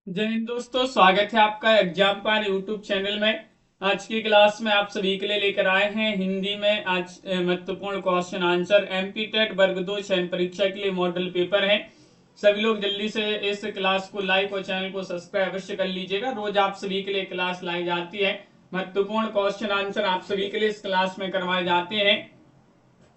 जय हिंद दोस्तों, स्वागत है आपका एग्जाम पार यूट्यूब चैनल में। आज की क्लास में आप सभी के लिए लेकर आए हैं हिंदी में आज महत्वपूर्ण क्वेश्चन आंसर एमपी टेट वर्ग 2 चयन परीक्षा के लिए मॉडल पेपर है। सभी लोग जल्दी से इस क्लास को लाइक और चैनल को सब्सक्राइब अवश्य कर लीजिएगा। रोज आप सभी के लिए क्लास लाई जाती है, महत्वपूर्ण क्वेश्चन आंसर आप सभी के लिए इस क्लास में करवाए जाते हैं।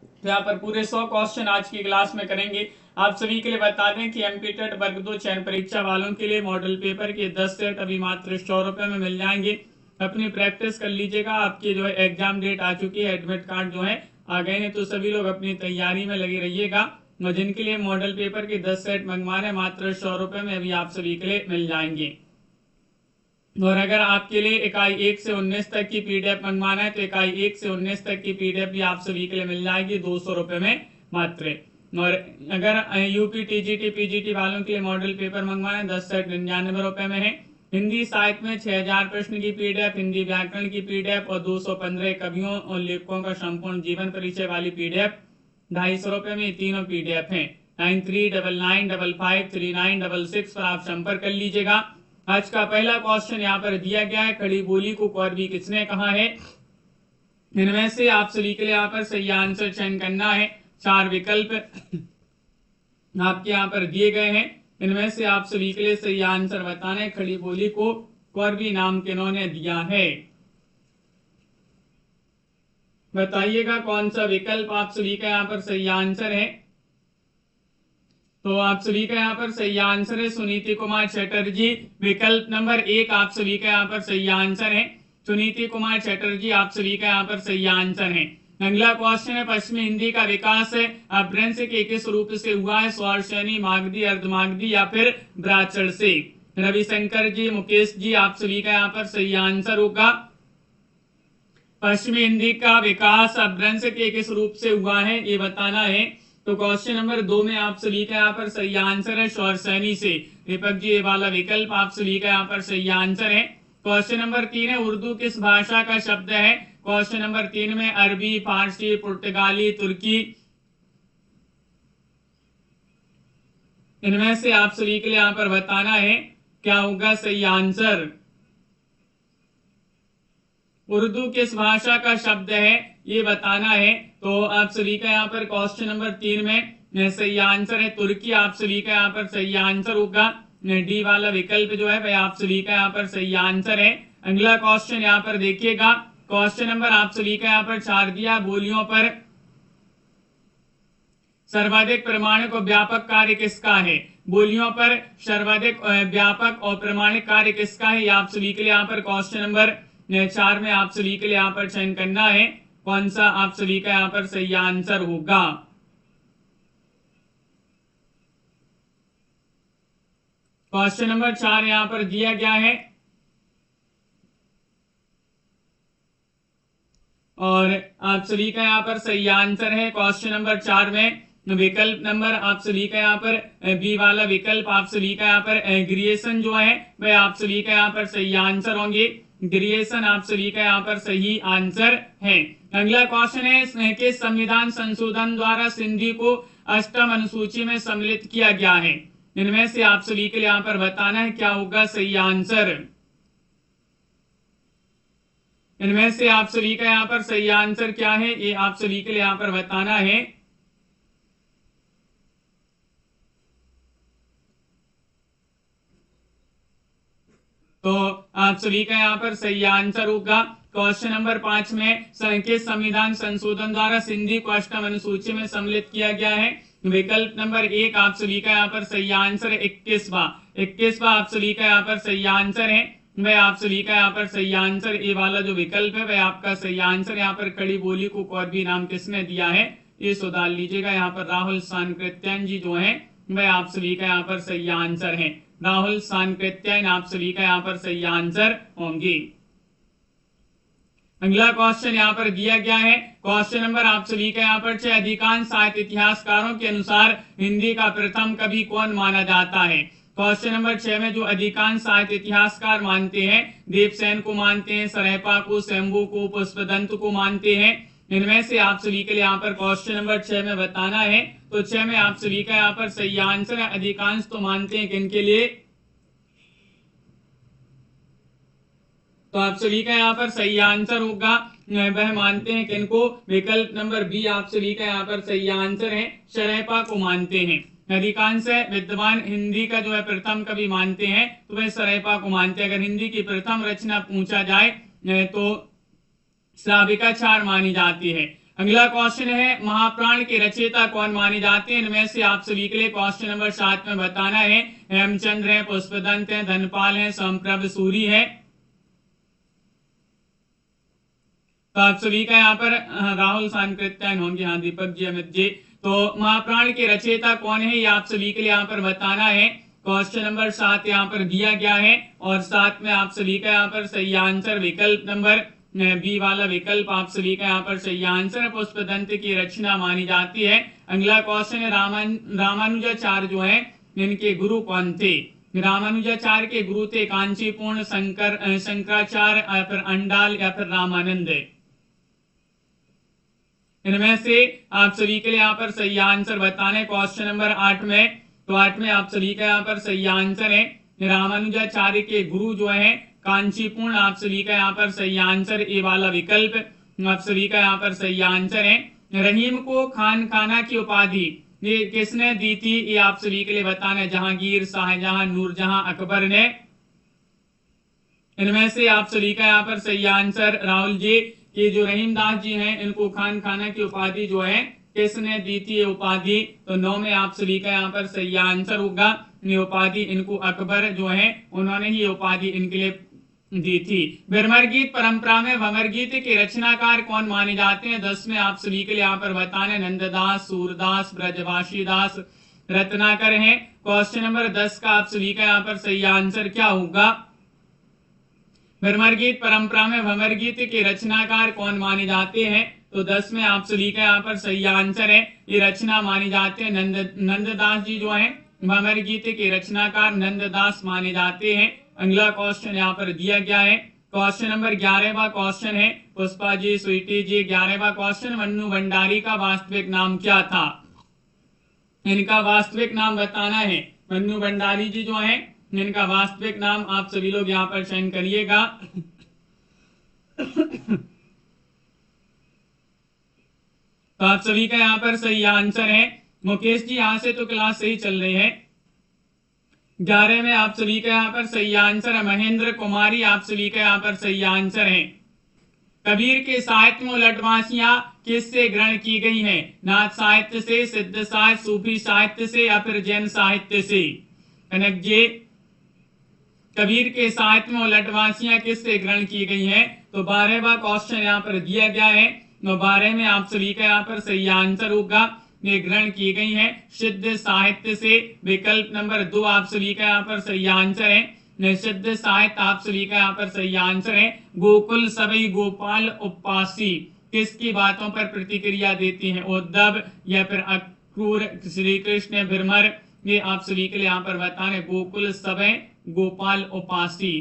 तो यहाँ पर पूरे 100 क्वेश्चन आज की क्लास में करेंगे। आप सभी के लिए बता दें कि एमपी टेट वर्ग 2 चयन परीक्षा वालों के लिए मॉडल पेपर के 10 सेट अभी मात्र 100 रुपए में मिल जाएंगे। अपनी प्रैक्टिस कर लीजिएगा। आपकी जो है एग्जाम डेट आ चुकी है, एडमिट कार्ड जो है आ गए हैं, तो सभी लोग अपनी तैयारी में लगे रहिएगा। और जिनके लिए मॉडल पेपर के 10 सेट मंगवा रहे मात्र 100 रुपए में अभी आप सभी के लिए मिल जाएंगे। और अगर आपके लिए इकाई 1 से 19 तक की पीडीएफ मंगवाना है तो इकाई 1 से 19 तक की पीडीएफ भी आप सभी के लिए मिल जाएगी 200 रुपए में मात्र। और अगर यूपी टीजीटी पीजीटी वालों के लिए मॉडल पेपर मंगवाना है 10 सेट 99 रुपए में है। हिंदी साहित्य में 6000 प्रश्न की पीडीएफ, हिंदी व्याकरण की पीडीएफ और 215 कवियों और लेखकों का संपूर्ण जीवन परिचय वाली पीडीएफ 250 रुपए में। तीनों पीडीएफ है। 9399553966 पर आप संपर्क कर लीजिएगा। आज का पहला क्वेश्चन यहाँ पर दिया गया है, खड़ी बोली को कौरवी किसने कहा है। इनमें से आप सभी के लिए यहाँ पर सही आंसर चयन करना है। 4 विकल्प आपके यहाँ पर दिए गए हैं। इनमें से आप सभी के लिए सही आंसर बताना है, खड़ी बोली को कौरवी नाम किन्होंने दिया है। बताइएगा कौन सा विकल्प आप सभी का यहाँ पर सही आंसर है। तो आप सभी का यहाँ पर सही आंसर है सुनीति कुमार चटर्जी। विकल्प नंबर 1 आप सभी का यहाँ पर सही आंसर है, सुनीति कुमार चटर्जी आप सभी का यहाँ पर सही आंसर है। अगला क्वेश्चन है, पश्चिमी हिंदी का विकास अपभ्रंश के किस रूप से हुआ है। स्वर श्रेणी, मागधी, अर्धमागधी या फिर ब्राचर से। रविशंकर जी, मुकेश जी आप सभी का यहाँ पर सही आंसर होगा। पश्चिमी हिंदी का विकास अपभ्रंश के किस रूप से हुआ है ये बताना है। तो क्वेश्चन नंबर 2 में आप सभी का यहाँ पर सही आंसर है स्वर श्रेणी से। दीपक जी, ये वाला विकल्प आप सभी का यहाँ पर सही आंसर है। क्वेश्चन नंबर 3 है, उर्दू किस भाषा का शब्द है। क्वेश्चन नंबर 3 में अरबी, फारसी, पुर्तगाली, तुर्की। इनमें से आप सभी के लिए यहाँ पर बताना है क्या होगा सही आंसर। उर्दू किस भाषा का शब्द है ये बताना है। तो आप सभी का यहाँ पर क्वेश्चन नंबर 3 में सही आंसर है तुर्की। आप सभी का यहाँ पर सही आंसर होगा। डी वाला विकल्प जो है वह आप सभी का यहाँ पर सही आंसर है। अगला क्वेश्चन यहाँ पर देखिएगा। क्वेश्चन नंबर आप सभी का यहाँ पर 4 दिया, बोलियों पर सर्वाधिक प्रमाणिक और व्यापक कार्य किसका है। बोलियों पर सर्वाधिक व्यापक और प्रमाणिक कार्य किसका है, ये आप सभी के लिए यहाँ पर क्वेश्चन नंबर 4 में आप सभी के लिए यहाँ पर चयन करना है कौन सा आप सभी का यहाँ पर सही आंसर होगा। क्वेश्चन नंबर 4 यहाँ पर दिया गया है और आप सभी का यहाँ पर सही आंसर है क्वेश्चन नंबर 4 में विकल्प नंबर आप सभी का यहाँ पर बी वाला विकल्प आप सभी का यहाँ पर ग्रिएशन जो है वह आप सभी का यहाँ पर सही आंसर होंगे। ग्रिएशन आप सभी का यहाँ पर सही आंसर है। अगला क्वेश्चन है, किस संविधान संशोधन द्वारा सिंधी को अष्टम अनुसूची में सम्मिलित किया गया है। इनमें से आप सभी के लिए यहाँ पर बताना है क्या होगा सही आंसर। इनमें से आप सभी का यहाँ पर सही आंसर क्या है ये आप सभी के लिए यहाँ पर बताना है। तो आप सभी का यहाँ पर सही आंसर होगा क्वेश्चन नंबर 5 में किस संविधान संशोधन द्वारा सिंधी को अष्टम अनुसूची में सम्मिलित किया गया है। विकल्प नंबर 1 आप सभी का यहाँ पर सही आंसर है 21वां आप सभी का यहाँ पर सही आंसर है। वह आप सभी का यहाँ पर सही आंसर ये वाला जो विकल्प है वह आपका सही आंसर। यहाँ पर खड़ी बोली को कौरवी नाम किसने दिया है ये सुधार लीजिएगा। यहाँ पर राहुल सांकृत्यायन जी जो है वह आप सभी का यहाँ पर सही आंसर है। राहुल सांकृत्यायन आप सभी का यहाँ पर सही आंसर होंगे। अगला क्वेश्चन यहाँ पर दिया गया है। क्वेश्चन नंबर आप सभी का यहाँ पर अधिकांश साहित्य इतिहासकारों के अनुसार हिंदी का प्रथम कवि कौन माना जाता है। क्वेश्चन नंबर 6 में जो अधिकांश साहित्य इतिहासकार मानते हैं, देवसेन को मानते हैं, सरैपा को, शंभू को, पुष्पदंत को मानते हैं। इनमें से आप सभी के लिए यहाँ पर क्वेश्चन नंबर 6 में बताना है। तो 6 में आप सभी का यहाँ पर सही आंसर है अधिकांश तो मानते हैं किनके लिए, तो आप सभी का यहाँ पर सही आंसर होगा, वह मानते हैं किनको, विकल्प नंबर बी आप सभी का यहाँ पर सही आंसर है, शरैपा को मानते हैं। अधिकांश विद्वान हिंदी का जो है प्रथम कवि मानते हैं तो वह शरैपा को मानते हैं। अगर हिंदी की प्रथम रचना पूछा जाए तो श्राविकाचार्य मानी जाती है। अगला क्वेश्चन है, महाप्राण के रचयिता कौन माने जाते हैं? इनमें से आप सभी के लिए क्वेश्चन नंबर 7 में बताना है। हेमचंद्र है, पुष्पदंत है, धनपाल है, संप्रभ सूरी है। तो आप सभी का यहाँ पर राहुल सांकृत्यायन होंगे, हाँ दीपक जी, अमित जी। तो महाप्राण के रचयिता कौन है ये आप सभी के लिए यहाँ पर बताना है। क्वेश्चन नंबर 7 यहाँ पर दिया गया है और 7 में आप सभी का यहाँ पर सही आंसर विकल्प नंबर बी वाला विकल्प आप सभी का यहाँ पर सही आंसर है, पुष्पदंत की रचना मानी जाती है। अगला क्वेश्चन है, रामानुजाचार्य जो है इनके गुरु कौन थे? रामानुजाचार्य के गुरु थे कांचीपूर्ण, शंकराचार्य या फिर अंडाल या फिर रामानंद। इनमें से आप सभी के लिए यहाँ पर सही आंसर बताने क्वेश्चन नंबर 8 में। तो 8 में आप सभी का यहाँ पर सही आंसर है, रामानुजाचार्य के गुरु जो है कांचीपूर्ण, आप सभी का यहाँ पर सही आंसर ए वाला विकल्प आप सभी का यहाँ पर सही आंसर है। रहीम को खान खाना की उपाधि ये किसने दी थी ये आप सभी के लिए बताना है, जहांगीर, शाहजहां, नूरजहां, अकबर ने। इनमें से आप सभी का यहाँ पर सही आंसर राहुल जी कि जो रहीमदास जी हैं इनको खान खाना की उपाधि जो है किसने दी थी ये उपाधि? तो 9 में आप सभी का यहाँ पर सही आंसर होगा, ये उपाधि इनको अकबर जो है उन्होंने ही उपाधि इनके लिए दी थी। भ्रमर गीत परंपरा में भ्रमर गीत के रचनाकार कौन माने जाते हैं? 10 में आप सभी के लिए यहाँ पर बताने नंददास, सूरदास, ब्रजवासी दास, रत्नाकर हैं। क्वेश्चन नंबर 10 का आप सभी का यहाँ पर सही आंसर क्या होगा? भ्रमर गीत परंपरा में भ्रमर गीत के रचनाकार कौन माने जाते हैं? तो 10 में आप सभी का यहाँ पर सही आंसर है, ये रचना माने जाते हैं नंददास जी जो है भ्रमर गीत के रचनाकार नंददास माने जाते हैं। अगला क्वेश्चन यहाँ पर दिया गया है, क्वेश्चन नंबर 11वां क्वेश्चन है, पुष्पा जी, स्वीटी जी। 11वां क्वेश्चन, मन्नू भंडारी का वास्तविक नाम क्या था? इनका वास्तविक नाम बताना है। मन्नू भंडारी जी जो है इनका वास्तविक नाम आप सभी लोग यहाँ पर चयन करिएगा। तो आप सभी का यहाँ पर सही आंसर है मुकेश जी, यहाँ से तो क्लास सही चल रही है। 11 में आप सभी का यहाँ पर सही आंसर है महेंद्र कुमारी, आप सभी का यहाँ पर सही आंसर है। कबीर के साहित्य में उलटवासियां किससे ग्रहण की गई हैं? नाथ साहित्य से, सिद्ध साहित्य, सूफी साहित्य से या फिर जैन साहित्य से? कनक जी, कबीर के साहित्य में उलटवासियां किससे ग्रहण की गई हैं? तो 12वां क्वेश्चन यहाँ पर दिया गया है, तो 12 में आप सभी का यहाँ पर सही आंसर होगा, ये ग्रहण की गई है सिद्ध साहित्य से। विकल्प नंबर 2 आप सभी का यहाँ पर सही आंसर है, सिद्ध साहित्य आप सभी का यहाँ पर सही आंसर है। गोकुल सबई गोपाल उपासी किसकी बातों पर प्रतिक्रिया देती हैं? उद्धव या फिर अक्रूर, श्री कृष्ण, भ्रमर, ये आप सभी के लिए यहाँ पर बताने गोकुल सबई गोपाल उपासी।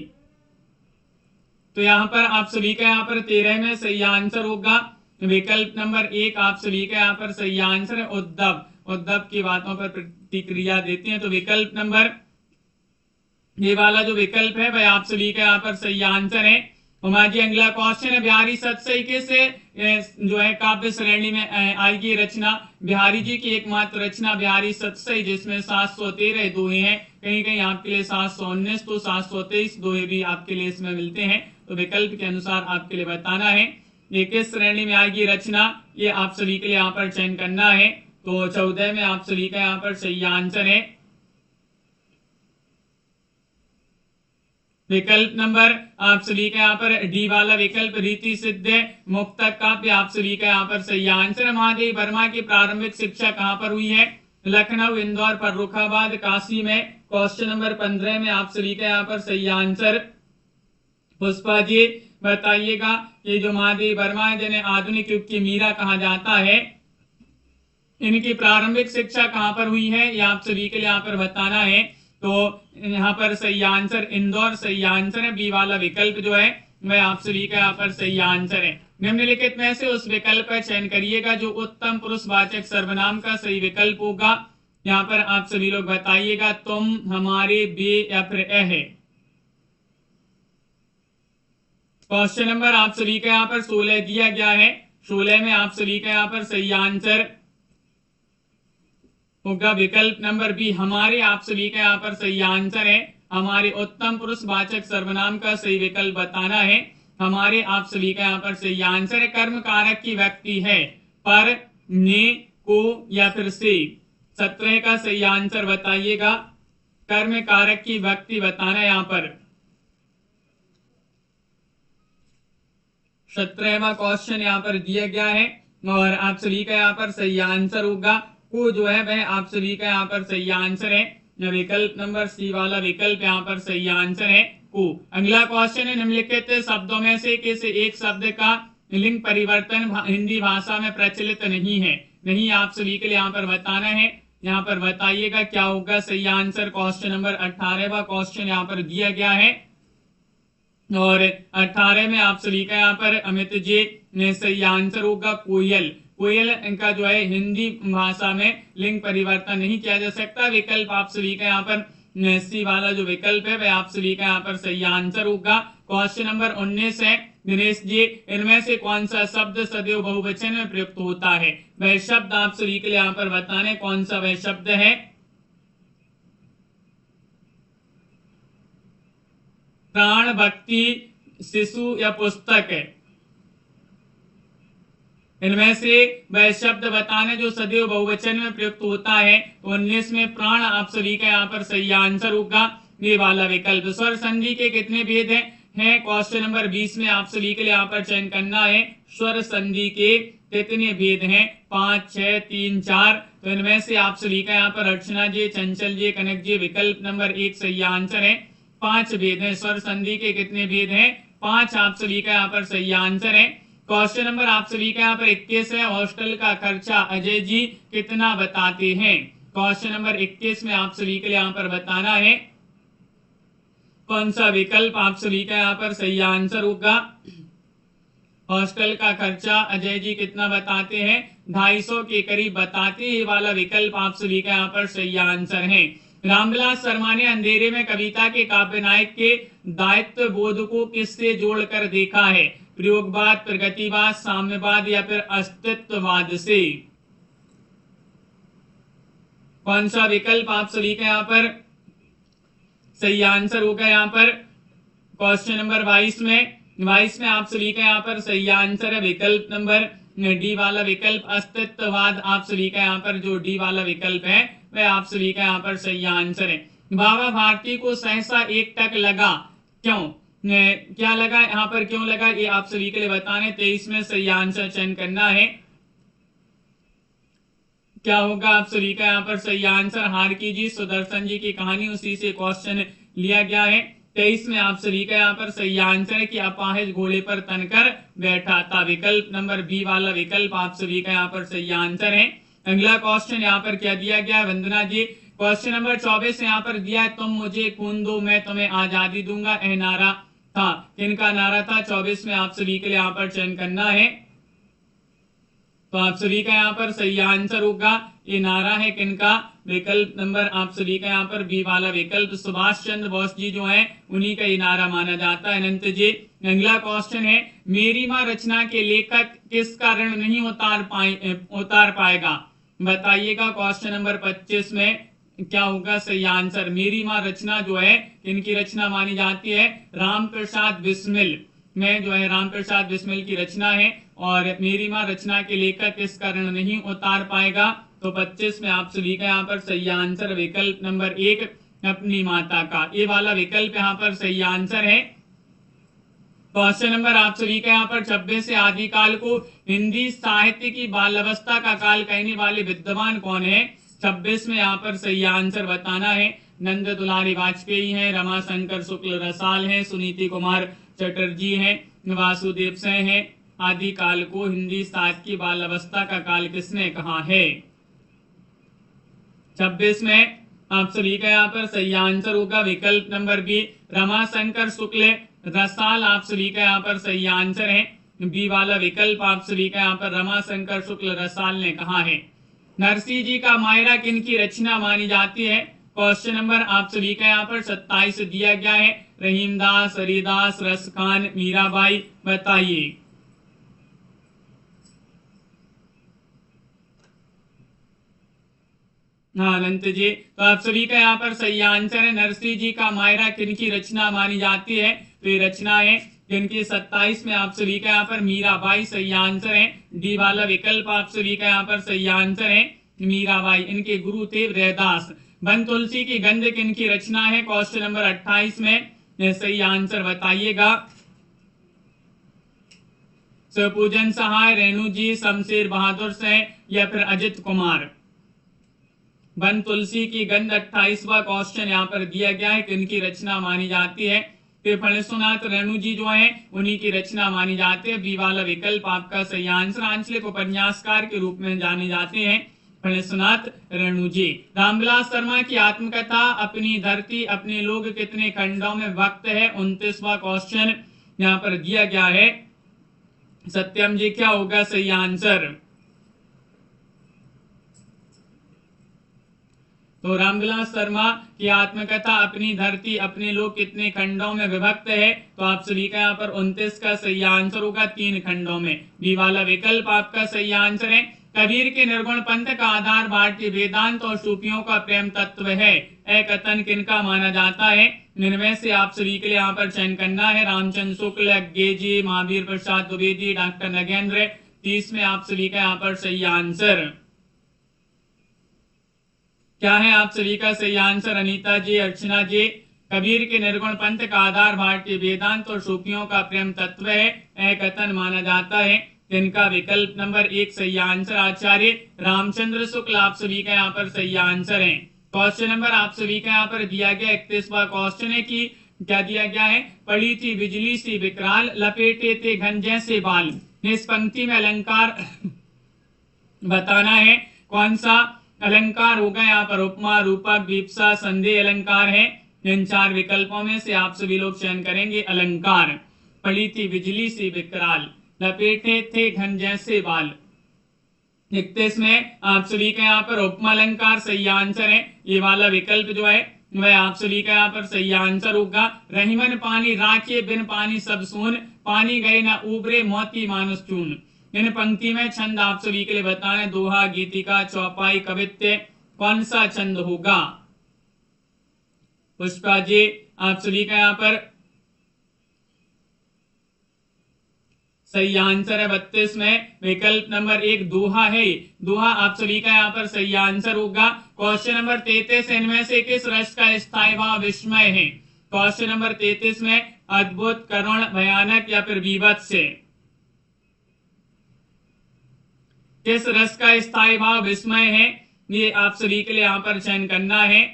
तो यहाँ पर आप सभी का यहाँ पर 13 में सही आंसर होगा, विकल्प नंबर 1 आप सभी का यहाँ पर सही आंसर है उद्धव। उद्धव की बातों पर प्रतिक्रिया देते हैं, तो विकल्प नंबर ये वाला जो विकल्प है वह आप सभी का यहाँ पर सही आंसर है। उमा जी, अगला क्वेश्चन है, बिहारी सतसई किस जो है काव्य श्रेणी में आएगी रचना? बिहारी जी की एकमात्र रचना बिहारी सतसई, जिसमें 713 दोहे हैं, कहीं कहीं आपके लिए 719 तो 723 दोहे भी आपके लिए इसमें मिलते हैं। तो विकल्प के अनुसार आपके लिए बताना है ये किस श्रेणी में आएगी रचना, ये आप सभी के लिए यहाँ पर चयन करना है। तो 14 में आप सभी का यहाँ पर सही आंसर है विकल्प नंबर आप सभी का यहाँ पर डी वाला विकल्प रीति सिद्ध मुक्तक काव्य आप सभी का यहाँ पर सही आंसर है। महादेव वर्मा की प्रारंभिक शिक्षा कहाँ पर हुई है? लखनऊ, इंदौर, फर्रुखाबाद, काशी में। क्वेश्चन नंबर 15 में आप सभी का यहाँ पर सही आंसर पुष्पा जी बताइएगा, ये जो महादेव वर्मा है जिन्हें आधुनिक युग की मीरा कहा जाता है, इनकी प्रारंभिक शिक्षा कहाँ पर हुई है ये आप सभी के लिए यहाँ पर बताना है। तो यहाँ पर सही आंसर इंदौर सही आंसर है, बी वाला विकल्प जो है वह आप सभी का यहाँ पर सही आंसर है। निम्नलिखित में से उस विकल्प का चयन करिएगा जो उत्तम पुरुषवाचक सर्वनाम का सही विकल्प होगा। यहाँ पर आप सभी लोग बताइएगा, तुम, हमारे, बे या फिर है। क्वेश्चन नंबर आप सभी का यहाँ पर 16 दिया गया है। 16 में आप सभी का यहाँ पर सही आंसर होगा विकल्प नंबर बी हमारे। आप सभी का यहाँ पर सही आंसर है हमारे। उत्तम पुरुष वाचक सर्वनाम का सही विकल्प बताना है हमारे। आप सभी का यहाँ पर सही आंसर है। कर्म कारक की व्यक्ति है पर, ने, को या फिर से। 17 का सही आंसर बताइएगा। कर्म कारक की व्यक्ति बताना यहाँ पर। 17वां क्वेश्चन यहाँ पर दिया गया है और आप सभी का यहाँ पर सही आंसर होगा को जो है वह आप सभी का यहाँ पर सही आंसर है। विकल्प नंबर सी वाला विकल्प यहाँ पर सही आंसर है को। अगला क्वेश्चन है निम्नलिखित शब्दों में से किसी एक शब्द का लिंग परिवर्तन हिंदी भाषा में प्रचलित नहीं है। नहीं आप सभी के लिए यहाँ पर बताना है। यहाँ पर बताइएगा क्या होगा सही आंसर। क्वेश्चन नंबर 18वां क्वेश्चन यहाँ पर दिया गया है और 18 में आप सभी का यहाँ पर अमित जी ने सही आंसर होगा कोयल। कोयल इनका जो है हिंदी भाषा में लिंग परिवर्तन नहीं किया जा सकता। विकल्प आप सभी का यहाँ पर सी वाला जो विकल्प है वह आप सभी का यहाँ पर सही आंसर होगा। क्वेश्चन नंबर 19 है दिनेश जी इनमें से कौन सा शब्द सदैव बहुवचन में प्रयुक्त होता है। वह शब्द आप सभी के लिए यहाँ पर बताने कौन सा वह शब्द है। प्राण, भक्ति, शिशु या पुस्तक है। इनमें से वह शब्द बताने जो सदैव बहुवचन में प्रयुक्त होता है। 19 में प्राण आप सभी का यहाँ पर सही आंसर होगा ये वाला विकल्प। स्वर संधि के कितने भेद हैं क्वेश्चन नंबर 20 में आप सभी के लिए यहाँ पर चयन करना है। स्वर संधि के कितने भेद हैं 5, 6, 3, 4। तो इनमें से आप सभी का यहाँ पर अर्चना जी, चंचल जी, कनक जी विकल्प नंबर 1 सही आंसर है। 5 भेद हैं। स्वर संधि के कितने भेद हैं 5। आप सभी का यहाँ पर सही आंसर है। क्वेश्चन नंबर आप सभी का यहाँ पर 21 है। हॉस्टल का खर्चा अजय जी कितना बताते हैं। क्वेश्चन नंबर 21 में आप सभी के लिए यहाँ पर बताना है कौन सा विकल्प आप सभी का यहाँ पर सही आंसर होगा। हॉस्टल का खर्चा अजय जी कितना बताते हैं 250 के करीब बताते हैं। ये वाला विकल्प आप सभी का यहाँ पर सही आंसर है। रामविलास शर्मा ने अंधेरे में कविता के काव्य नायक के दायित्व बोध को किससे जोड़कर देखा है। प्रयोगवाद, प्रगतिवाद, साम्यवाद या फिर अस्तित्ववाद से। कौन सा विकल्प आप सभी का यहाँ पर सही आंसर होगा। यहाँ पर क्वेश्चन नंबर 22 में आप सभी का यहाँ पर सही आंसर है विकल्प नंबर डी वाला विकल्प अस्तित्ववाद। आप सभी का यहाँ पर जो डी वाला विकल्प है वह आप सभी का यहाँ पर सही आंसर है। बाबा भारती को सहसा एक टक लगा क्यों, क्या लगा यहाँ पर क्यों लगा ये आप सभी के लिए बताने। 23 में सही आंसर चयन करना है। क्या होगा आप सभी का यहाँ पर सही आंसर। हार की जी, सुदर्शन जी की कहानी उसी से क्वेश्चन लिया गया है। 23 में आप सभी का यहाँ पर सही आंसर है कि अपाहिज घोड़े पर तनकर बैठा था। विकल्प नंबर बी वाला विकल्प आप सभी का यहाँ पर सही आंसर है। अगला क्वेश्चन यहाँ पर क्या दिया गया वंदना जी। क्वेश्चन नंबर 24 यहाँ पर दिया है तुम मुझे खून दो मैं तुम्हें आजादी दूंगा। यह नारा था किनका नारा था। 24 में आप सभी के लिए यहाँ पर चयन करना है। तो आप सभी का यहाँ पर सही आंसर होगा ये नारा है किनका। विकल्प नंबर आप सभी का यहाँ पर बी वाला विकल्प सुभाष चंद्र बोस जी जो है उन्हीं का ये नारा माना जाता है। अनंत जी अगला क्वेश्चन है मेरी माँ रचना के लेखक किसका ऋण नहीं उतार पाएगा बताइएगा। क्वेश्चन नंबर 25 में क्या होगा सही आंसर। मेरी माँ रचना जो है इनकी रचना मानी जाती है राम प्रसाद बिस्मिल में जो है राम प्रसाद बिस्मिल की रचना है। और मेरी माँ रचना के लेखक किसका ऋण नहीं उतार पाएगा। तो 25 में आप सभी का यहाँ पर सही आंसर विकल्प नंबर 1 अपनी माता का। ये वाला विकल्प यहाँ पर सही आंसर है। क्वेश्चन नंबर आप सभी का यहाँ पर 26 से आदिकाल को हिंदी साहित्य की बाल्यावस्था का काल कहने वाले विद्वान कौन है। 26 में यहाँ पर सही आंसर बताना है। नंद दुलारी वाजपेयी हैं, रमाशंकर शुक्ल रसाल हैं, सुनीति कुमार चटर्जी हैं, वासुदेव सेन हैं। आदिकाल को हिंदी साहित्य की बाल्यावस्था का काल किसने कहा है। 26 में आप सभी का यहाँ पर सही आंसर होगा विकल्प नंबर बी रमाशंकर शुक्ल रसाल। आप सभी का यहाँ पर सही आंसर है बी वाला विकल्प आप सभी का यहाँ पर रमाशंकर शुक्ल रसाल ने कहा है। नरसिंह जी का मायरा किन की रचना मानी जाती है। क्वेश्चन नंबर आप सभी का यहाँ पर 27 दिया गया है। रहीमदास, हरिदास, रसखान, मीराबाई, बताइए। हाँ अनंत जी, तो आप सभी का यहाँ पर सही आंसर है। नरसिंह जी का मायरा किनकी रचना मानी जाती है? तो ये रचना है जिनकी 27 में आप सभी का यहाँ पर मीराबाई सही आंसर है। डी वाला विकल्प आप सभी का यहाँ पर सही आंसर है मीराबाई। इनके गुरु थे रैदास। वन तुलसी की गंध किनकी रचना है? क्वेश्चन नंबर 28 में सही आंसर बताइएगा। पूजन सहाय, रेणु जी, शमशेर बहादुर से या फिर अजित कुमार। वन तुलसी की गंध 28वां क्वेश्चन यहाँ पर दिया गया है, किनकी रचना मानी जाती है? फिर फणसुनाथ रेणु जी जो है उन्हीं की रचना मानी जाती है। बी वाला विकल्प आपका सही आंसर। आंचलिक उपन्यासकार के रूप में जाने जाते हैं फणसुनाथ रेणु जी। रामविलास शर्मा की आत्मकथा अपनी धरती अपने लोग कितने खंडों में विभक्त है? 29वां क्वेश्चन यहाँ पर दिया गया है। सत्यम जी क्या होगा सही आंसर? तो रामविलास शर्मा की आत्मकथा अपनी धरती अपने लोग कितने खंडों में विभक्त है? तो आप सभी का यहाँ पर 29 का सही आंसर होगा 3 खंडों में। बी वाला विकल्प आपका सही आंसर है। कबीर के निर्गुण पंथ का आधार भारतीय वेदांत और सूफियों का प्रेम तत्व है। ए कथन किनका माना जाता है? इनमें से आप सभी के लिए यहाँ पर चयन करना है। रामचंद्र शुक्ल, अज्ञे जी, महावीर प्रसाद द्विवेदी, डॉक्टर नगेंद्र। 30 में आप सभी का यहाँ पर सही आंसर क्या है? आप सभी का सही आंसर अनीता जी, अर्चना जी। कबीर के निर्गुण पंथ का आधार भारतीय वेदांत और सूफियों का प्रेम तत्व है, एक कथन माना जाता है। इनका विकल्प नंबर 1 सही आंसर। आचार्य रामचंद्र शुक्ल आप सभी का यहाँ पर सही आंसर है। क्वेश्चन नंबर आप सभी का यहाँ पर दिया गया 31वां क्वेश्चन है कि क्या दिया गया है? पड़ी थी बिजली सी विकराल, लपेटे थे घन जैसे बाल। इस पंक्ति में अलंकार बताना है। कौन सा अलंकार होगा यहाँ पर? उपमा, रूपक, विपसा, संदेह अलंकार है। इन 4 विकल्पों में से आप सभी लोग चयन करेंगे अलंकार। पड़ी थी बिजली सी विकराल, लपेटे थे घन जैसे बाल। 31 में आप सभी का यहाँ पर उपमा अलंकार सही आंसर है। ये वाला विकल्प जो है वह आप सभी का यहाँ पर सही आंसर होगा। रहीमन पानी राखे बिन पानी सब सून, पानी गए ना उबरे मोती मानुस चून। इन पंक्ति में छंद आप सभी के लिए बताएं। दोहा, गीतिका, चौपाई, कवित्व, कौन सा छंद होगा? पुष्पा जी आप सभी का यहाँ पर सही आंसर है। 32 में विकल्प नंबर 1 दोहा है। दोहा आप सभी का यहाँ पर सही आंसर होगा। क्वेश्चन नंबर 33 इनमें से किस रस का स्थायी भाव विस्मय है? क्वेश्चन नंबर 33 में अद्भुत, करुण, भयानक या फिर बीभत्स है। किस रस का स्थायी भाव विस्मय है? ये आप सभी के लिए यहाँ पर चयन करना है।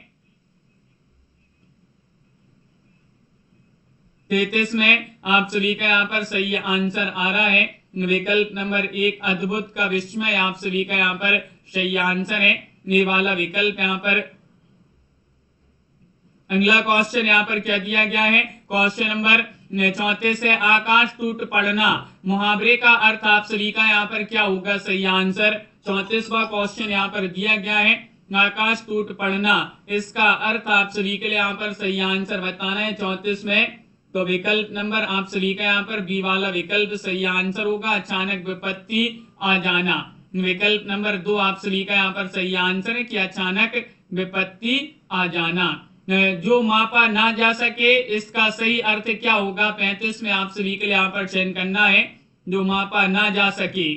33 में आप सभी का यहाँ पर सही आंसर आ रहा है विकल्प नंबर 1 अद्भुत का विस्मय आप सभी का यहाँ पर सही आंसर है। ये वाला विकल्प यहाँ पर। अगला क्वेश्चन यहाँ पर क्या दिया गया है? क्वेश्चन नंबर 34 है आकाश टूट पड़ना, मुहावरे का अर्थ आप सभी का यहाँ पर क्या होगा सही आंसर? 34वां क्वेश्चन यहाँ पर दिया गया है आकाश टूट पड़ना, इसका अर्थ आप सभी के लिए यहाँ पर सही आंसर बताना है 34 में। तो विकल्प नंबर आप सभी का यहाँ पर बी वाला विकल्प सही आंसर होगा, अचानक विपत्ति आ जाना। विकल्प नंबर 2 आप सभी का यहाँ पर सही आंसर है कि अचानक विपत्ति आ जाना। जो मापा ना जा सके इसका सही अर्थ क्या होगा? 35 में आप सभी के लिए यहाँ पर चयन करना है। जो मापा ना जा सके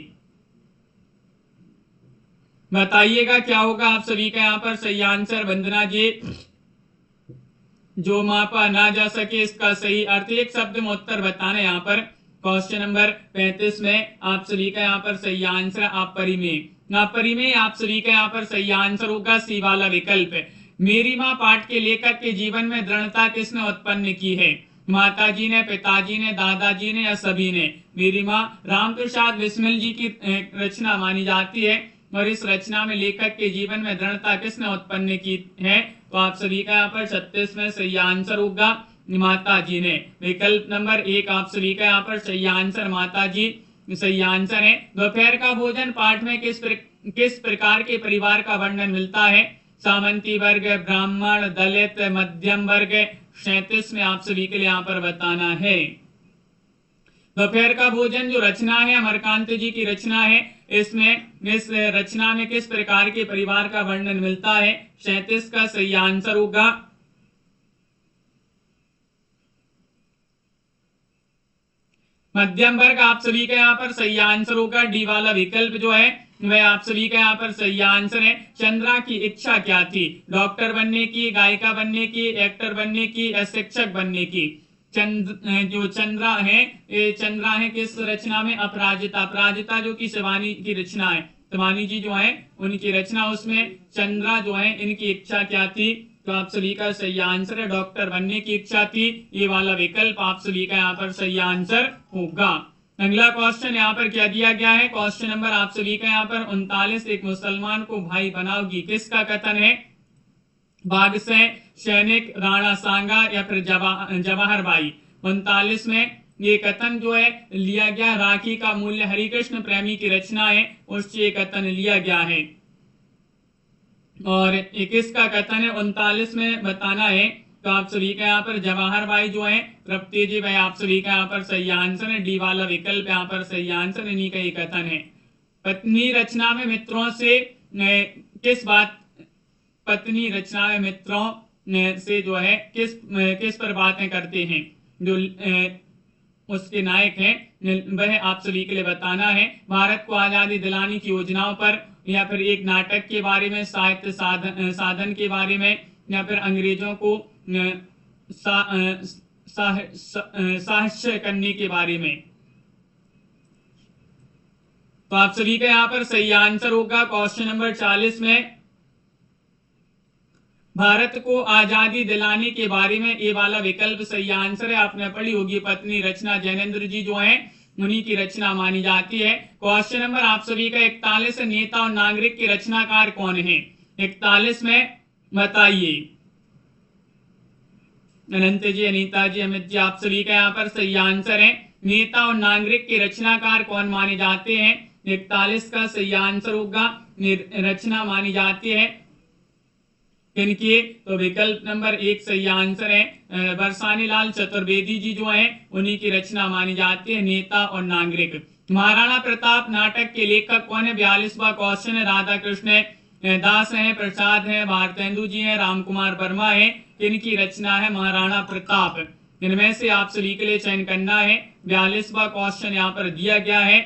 बताइएगा क्या होगा आप सभी का यहाँ पर सही आंसर? वंदना जी जो मापा ना जा सके इसका सही अर्थ एक शब्द में उत्तर बताना यहाँ पर। क्वेश्चन नंबर 35 में आप सभी का यहाँ पर सही आंसर अपरिमेय। अपरिमेय आप सभी का यहाँ पर सही आंसर होगा सी वाला विकल्प। मेरी माँ पाठ के लेखक के जीवन में दृढ़ता किसने उत्पन्न की है? माताजी ने, पिताजी ने, दादाजी ने या सभी ने? मेरी माँ रामप्रसाद बिस्मिल जी की रचना मानी जाती है और इस रचना में लेखक के जीवन में दृढ़ता किसने उत्पन्न की है? तो आप सभी का यहाँ पर 36 में सही आंसर होगा माता जी ने। विकल्प नंबर 1 आप सभी का यहाँ पर सही आंसर माता जी सही आंसर है। दोपहर का भोजन पाठ में किस प्रकार के परिवार का वर्णन मिलता है? सामंती वर्ग, ब्राह्मण, दलित, मध्यम वर्ग। 37 में आप सभी के लिए यहाँ पर बताना है। दोपहर का भोजन जो रचना है अमरकांत जी की रचना है, इसमें इस रचना में किस प्रकार के परिवार का वर्णन मिलता है? 37 का सही आंसर होगा मध्यम वर्ग। आप सभी का यहाँ पर सही आंसर होगा डी वाला विकल्प जो है वह आप सभी का यहाँ पर सही आंसर है। चंद्रा की इच्छा क्या थी? डॉक्टर बनने की, गायिका बनने की, एक्टर बनने की या शिक्षक बनने की? जो चंद्रा है किस रचना में? अपराजिता। अपराजिता जो कि शिवानी की रचना है, शिवानी जी जो है उनकी रचना, उसमें चंद्रा जो है इनकी इच्छा क्या थी? तो आप सभी का सही आंसर है डॉक्टर बनने की इच्छा थी। ये वाला विकल्प आप सभी का यहाँ पर सही आंसर होगा। अगला क्वेश्चन यहाँ पर क्या दिया गया है? क्वेश्चन नंबर आप सभी का यहाँ पर 39, एक मुसलमान को भाई बनाओगी, किसका कथन है? बाग से सैनिक, राणा सांगा या फिर जवाहर भाई। 39 में ये कथन जो है लिया गया, राखी का मूल्य हरिकृष्ण प्रेमी की रचना है, उससे ये कथन लिया गया है। और 21 का कथन है 39 में बताना है। तो आप सभी का यहाँ पर जवाहर भाई जो है तृप्ति जी, भाई आप सभी का यहाँ पर सही आंसर है डी वाला विकल्प यहाँ पर सही आंसर, इन्हीं का ये कथन है। पत्नी रचना में मित्रों से किस बात पत्नी रचना में मित्रों से जो है किस पर बातें करते हैं? जो उसके नायक हैं वह आप सभी के लिए बताना है। भारत को आजादी दिलाने की योजनाओं पर, या फिर एक नाटक के बारे में, साहित्य साधन के बारे में, या फिर अंग्रेजों को साहस्य करने के बारे में। तो आप सभी का यहाँ पर सही आंसर होगा क्वेश्चन नंबर 40 में भारत को आजादी दिलाने के बारे में, ये वाला विकल्प सही आंसर है। आपने पढ़ी होगी पत्नी रचना, जैनेन्द्र जी जो है उन्हीं की रचना मानी जाती है। क्वेश्चन नंबर आप सभी का 41, नेता और नागरिक के रचनाकार कौन है? 41 में बताइए। अनंत जी, अनीता जी, अमित जी, आप सभी का यहाँ पर सही आंसर है। नेता और नागरिक के रचनाकार कौन माने जाते हैं? 41 का सही आंसर होगा रचना मानी जाती है इनकी। तो विकल्प नंबर 1 सही आंसर है। बरसाने लाल चतुर्वेदी जी जो हैं उन्हीं की रचना मानी जाती है, नेता और नागरिक। महाराणा प्रताप नाटक के लेखक कौन है? 42वां क्वेश्चन है। राधा कृष्ण दास है, प्रसाद है, भारतेंदु जी है, राम कुमार वर्मा है, इनकी रचना है महाराणा प्रताप। इनमें से आप सभी के लिए चयन करना है। 42वां क्वेश्चन यहाँ पर दिया गया है।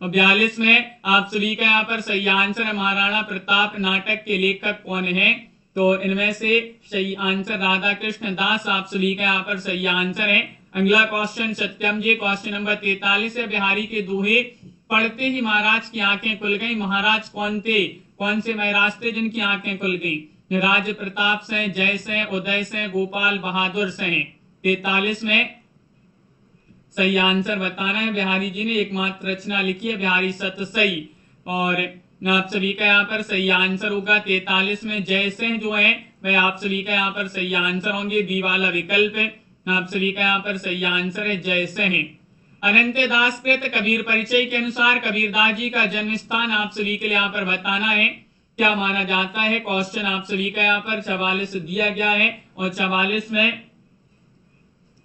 42 में आप सभी का यहाँ पर सही आंसर है महाराणा प्रताप नाटक के लेखक कौन है? तो इनमें से सही आंसर राधा कृष्ण दास, आप सभी का यहाँ पर सही आंसर है। अगला क्वेश्चन सत्यम जी, क्वेश्चन नंबर 43 है। बिहारी के दोहे पढ़ते ही महाराज की आंखें खुल गई, महाराज कौन थे? कौन से महाराज थे जिनकी आंखें खुल गई? राज प्रताप से, जय से, उदय से, गोपाल बहादुर से। 43 में सही आंसर बताना है। बिहारी जी ने एकमात्र रचना लिखी है बिहारी सतसई, और आप सभी का यहाँ पर सही आंसर होगा 43 में जय सिंह जो है वह आप सभी का यहाँ पर सही आंसर होंगे। बी वाला विकल्प है, आप सभी का यहाँ पर सही आंसर है जय सिंह। अनंत दास कृत कबीर परिचय के अनुसार कबीरदास जी का जन्म स्थान आप सभी के लिए यहाँ पर बताना है। क्या माना जाता है? क्वेश्चन आप सभी का यहाँ पर 44 दिया गया है, और 44 में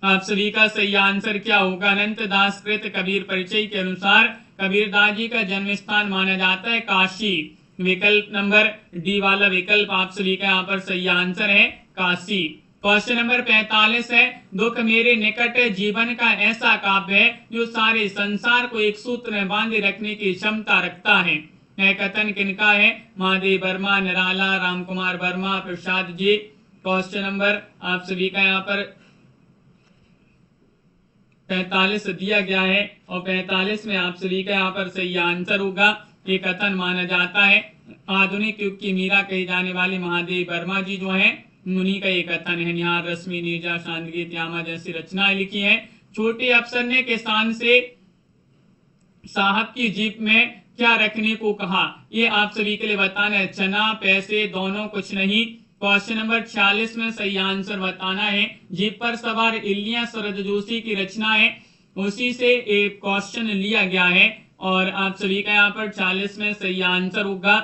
आप सभी का सही आंसर क्या होगा? अनंत दास कृत कबीर परिचय के अनुसार कबीरदास जी का जन्म स्थान माना जाता है काशी। विकल्प नंबर डी वाला विकल्प आप सभी का यहाँ पर सही आंसर है काशी। क्वेश्चन नंबर 45 है। दुख मेरे निकट जीवन का ऐसा काव्य है जो सारे संसार को एक सूत्र में बांधे रखने की क्षमता रखता है। यह कथन किनका है? महादेव वर्मा, निराला, राम कुमार वर्मा, प्रसाद जी। क्वेश्चन नंबर आप सभी का यहाँ पर 45 दिया गया है, और 45 में आप सभी का यहाँ पर सही आंसर होगा। ये कथन माना जाता है आधुनिक युग की मीरा कही जाने वाली महादेव वर्मा जी जो है उन्हीं का ये कथन है। निहार, रश्मि, नीरजा, शांति, त्यामा जैसी रचनाएं लिखी हैं। छोटे अफसर ने किसान से साहब की जीप में क्या रखने को कहा? ये आप सभी के लिए बताना है। चना, पैसे, दोनों, कुछ नहीं। क्वेश्चन नंबर 46 में सही आंसर बताना है। जीप पर सवार इलिया शरद जोशी की रचना है, उसी से एक क्वेश्चन लिया गया है। और आप सभी का यहाँ पर 40 में सही आंसर होगा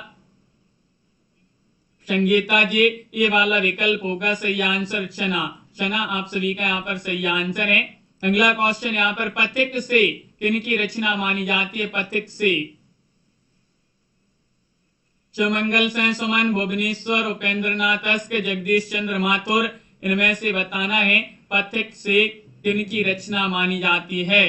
संगीता जी, ये वाला विकल्प होगा सही आंसर चना। चना आप सभी का यहाँ पर सही आंसर है। अगला क्वेश्चन यहाँ पर पथिक से किनकी रचना मानी जाती है? पथिक से सुमंगल सेन, सुमन, भुवनेश्वर, उपेंद्र नाथ अस्क, जगदीश चंद्र माथुर, इनमें से बताना है पथिक से किनकी रचना मानी जाती है।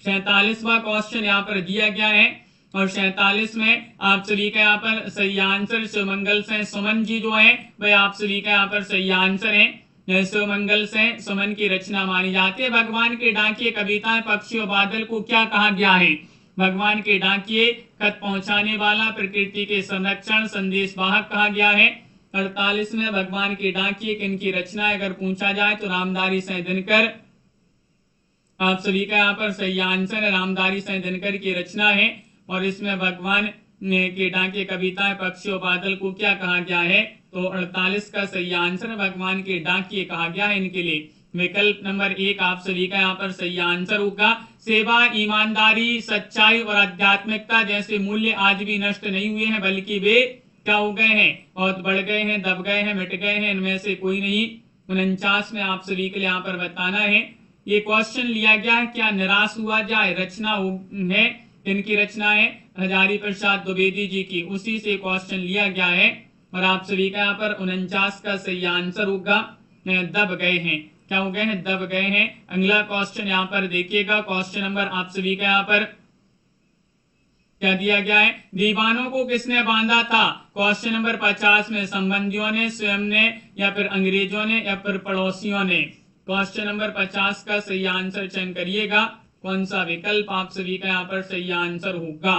47वां क्वेश्चन यहाँ पर दिया गया है और 47 में आप सभी का यहाँ पर सही आंसर सुमंगल से सुमन जी जो है वह आप सभी का यहाँ पर सही आंसर है। सुमंगल से सुमन की रचना मानी जाती है। भगवान के डाकिए कविता पक्षी और बादल को क्या कहा गया है? भगवान के डाकिए खत पहुंचाने वाला, प्रकृति के संरक्षण, संदेश वाहक कहा गया है। 48 में भगवान के डाकिए किनकी रचना है अगर पूछा जाए तो रामधारी सिंह दिनकर आप सभी का यहाँ पर सही आंसर है। रामधारी सिंह दिनकर की रचना है और इसमें भगवान के डाकिए कविताएं पक्षी और बादल को क्या कहा गया है? तो 48 का सही आंसर भगवान के डाकिए कहा गया है इनके लिए। विकल्प नंबर 1 आप सभी का यहाँ पर सही आंसर होगा। सेवा, ईमानदारी, सच्चाई और आध्यात्मिकता जैसे मूल्य आज भी नष्ट नहीं हुए हैं बल्कि वे क्या हो गए हैं? और बढ़ गए हैं, दब गए हैं, मिट गए हैं, इनमें से कोई नहीं। 49 में आप सभी के लिए यहाँ पर बताना है। ये क्वेश्चन लिया गया है क्या निराश हुआ जाए रचना है, इनकी रचना है हजारी प्रसाद द्विवेदी जी की, उसी से क्वेश्चन लिया गया है और आप सभी का यहाँ पर 49 का सही आंसर होगा दब गए हैं। क्या हो गए हैं? दब गए हैं। अगला क्वेश्चन यहाँ पर देखिएगा, क्वेश्चन नंबर आप सभी का यहाँ पर क्या दिया गया है? दीवानों को किसने बांधा था? क्वेश्चन नंबर 50 में संबंधियों ने, स्वयं ने, या फिर अंग्रेजों ने, या फिर पड़ोसियों ने। क्वेश्चन नंबर 50 का सही आंसर चयन करिएगा, कौन सा विकल्प आप सभी का यहाँ पर सही आंसर होगा।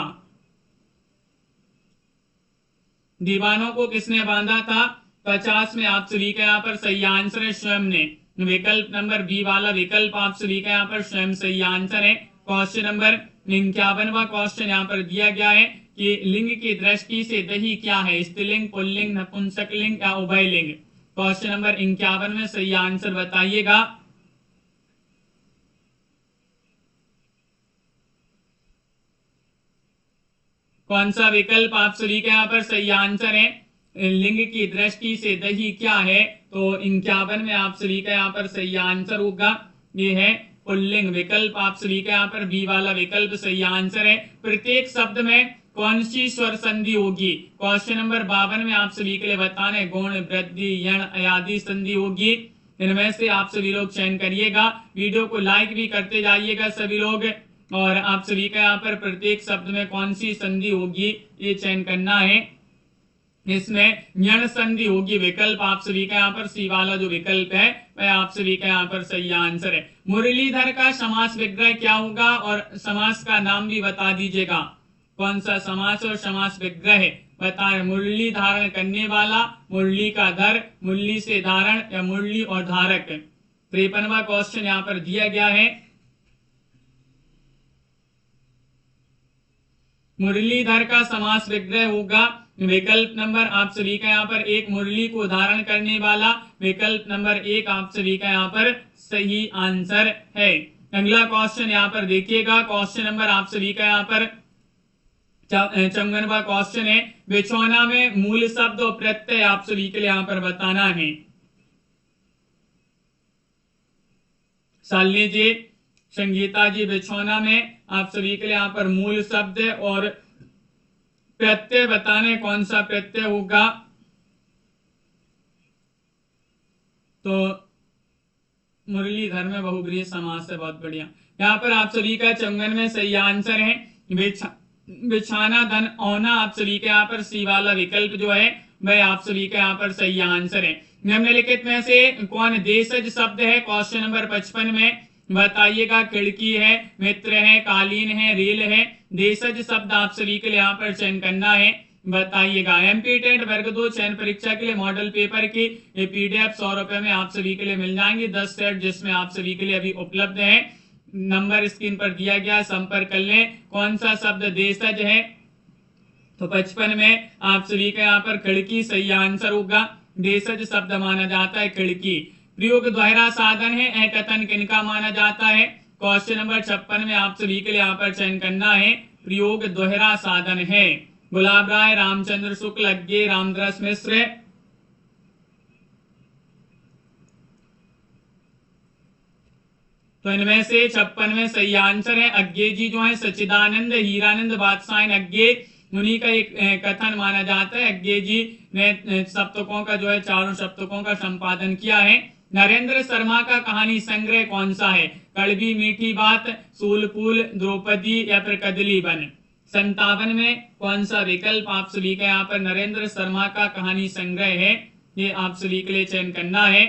दीवानों को किसने बांधा था? 50 में आप सभी का यहाँ पर सही आंसर है स्वयं ने। विकल्प नंबर बी वाला विकल्प आप सभी का यहाँ पर स्वयं सही आंसर है। क्वेश्चन नंबर 51वां क्वेश्चन यहाँ पर दिया गया है कि लिंग की दृष्टि से दही क्या है? स्त्रीलिंग, पुल्लिंग, नपुंसकलिंग या उभयलिंग। क्वेश्चन नंबर 51 में सही आंसर बताइएगा। कौन सा विकल्प आप सभी के यहाँ पर सही आंसर है? लिंग की दृष्टि से दही क्या है? तो 51 में आप सभी का यहाँ पर सही आंसर होगा ये है पुल्लिंग। विकल्प आप सभी का यहाँ पर बी वाला विकल्प सही आंसर है। प्रत्येक शब्द में कौन सी स्वर संधि होगी? क्वेश्चन नंबर 52 में आप सभी के लिए बताना है गुण, वृद्धि, यण, अयादि संधि होगी। इनमें से आप सभी लोग चयन करिएगा। वीडियो को लाइक भी करते जाइएगा सभी लोग और आप सभी का यहाँ पर प्रत्येक शब्द में कौन सी संधि होगी ये चयन करना है। इसमें यण संधि होगी। विकल्प आप सभी का यहाँ पर सी वाला जो विकल्प है वह आप सभी का यहाँ पर सही आंसर है। मुरलीधर का समास विग्रह क्या होगा और समास का नाम भी बता दीजिएगा। कौन सा समास और समास विग्रह है बताएं। मुरली धारण करने वाला, मुरली का धर, मुरली से धारण या मुरली और धारक। 53वां क्वेश्चन यहाँ पर दिया गया है। मुरलीधर का समास विग्रह होगा। विकल्प नंबर आप सभी का यहाँ पर 1 मुरली को धारण करने वाला। विकल्प नंबर 1 आप सभी का यहाँ पर सही आंसर है। अगला क्वेश्चन यहाँ पर देखिएगा। क्वेश्चन नंबर आप सभी का यहाँ पर 54वां क्वेश्चन है। बिछौना में मूल शब्द और प्रत्यय आप सभी के लिए यहाँ पर बताना है। शालिनी जी, संगीता जी, बिछौना में आप सभी के लिए यहाँ पर मूल शब्द और प्रत्यय बताने कौन सा प्रत्यय होगा। तो मुरलीधर में बहुब्रीहि समास है, बहुत बढ़िया। यहाँ पर आप सभी का 54 में सही आंसर है बिछाना, धन, औना। आप सभी के यहाँ पर सी वाला विकल्प जो है वह आप सभी का यहाँ पर सही आंसर है। निम्नलिखित में से कौन देशज शब्द है? क्वेश्चन नंबर 55 में बताइएगा। खिड़की है, मित्र है, कालीन है, रेल है। देशज शब्द आप सभी के लिए यहाँ पर चयन करना है, बताइएगा। एमपी टेट वर्ग 2 चयन परीक्षा के लिए मॉडल पेपर की पीडीएफ 100 रुपए में आप सभी के लिए मिल जाएंगे। 10 सेट जिसमें आप सभी के लिए अभी उपलब्ध है। नंबर स्क्रीन पर दिया गया, संपर्क कर लें। कौन सा शब्द देशज है? तो 55 में आप सभी का यहाँ पर खिड़की सही आंसर होगा। देशज शब्द माना जाता है खिड़की। प्रयोग दोहरा साधन है। कथन किनका माना जाता है? क्वेश्चन नंबर 56 में आप सभी के लिए यहाँ पर चयन करना है प्रयोग दोहरा साधन है। गुलाब राय, रामचंद्र शुक्ल, अज्ञे, रामदास मिश्र। तो इनमें से 56 में सही आंसर है अज्ञे जी जो है सच्चिदानंद हीरानंद बादशाह अज्ञे, उन्हीं का एक कथन माना जाता है। अज्ञे जी ने सप्तकों का जो है चारों सप्तकों का संपादन किया है। नरेंद्र शर्मा का कहानी संग्रह कौन सा है? कड़वी मीठी बात, सूलपुल, द्रौपदी या फिर कदली बन। 57 में कौन सा विकल्प आप सभी का यहाँ पर नरेंद्र शर्मा का कहानी संग्रह है, ये आप सभी के लिए चयन करना है।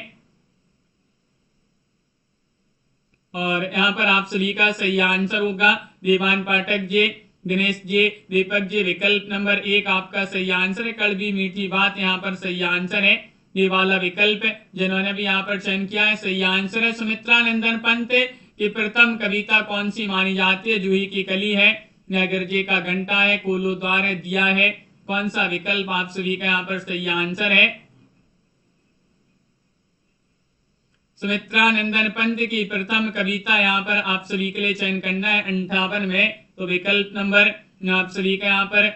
और यहाँ पर आप सभी का सही आंसर होगा दीवान पाठक जी, दिनेश जी, दीपक जी। विकल्प नंबर 1 आपका सही आंसर है कड़वी मीठी बात, यहाँ पर सही आंसर है ये वाला विकल्प जिन्होंने भी यहाँ पर चयन किया है सही आंसर है। सुमित्रा नंदन पंत की प्रथम कविता कौन सी मानी जाती है? जूही की कली है, नगरजे का घंटा है, कोलो द्वार है, दिया है। कौन सा विकल्प आप सभी का यहाँ पर सही आंसर है? सुमित्रा नंदन पंत की प्रथम कविता यहाँ पर आप सभी के लिए चयन करना है 58 में। तो विकल्प नंबर आप सभी का यहाँ पर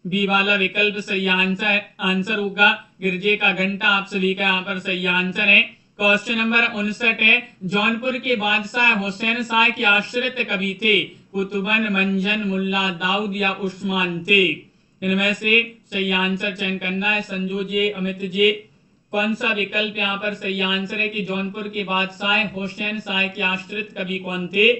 बी वाला विकल्प सही आंसर होगा गिरजे का घंटा, आप सभी का यहाँ पर सही आंसर है। क्वेश्चन नंबर 59 है जौनपुर के बादशाह हुसैन शाह के आश्रित कवि थे? कुतुबन, मंजन, मुल्ला दाऊद या उस्मान थे। इनमें से सही आंसर चयन करना है संजू जी, अमित जी। कौन सा विकल्प यहाँ पर सही आंसर है कि जौनपुर के बादशाह हुसैन शाह के आश्रित कवि कौन थे?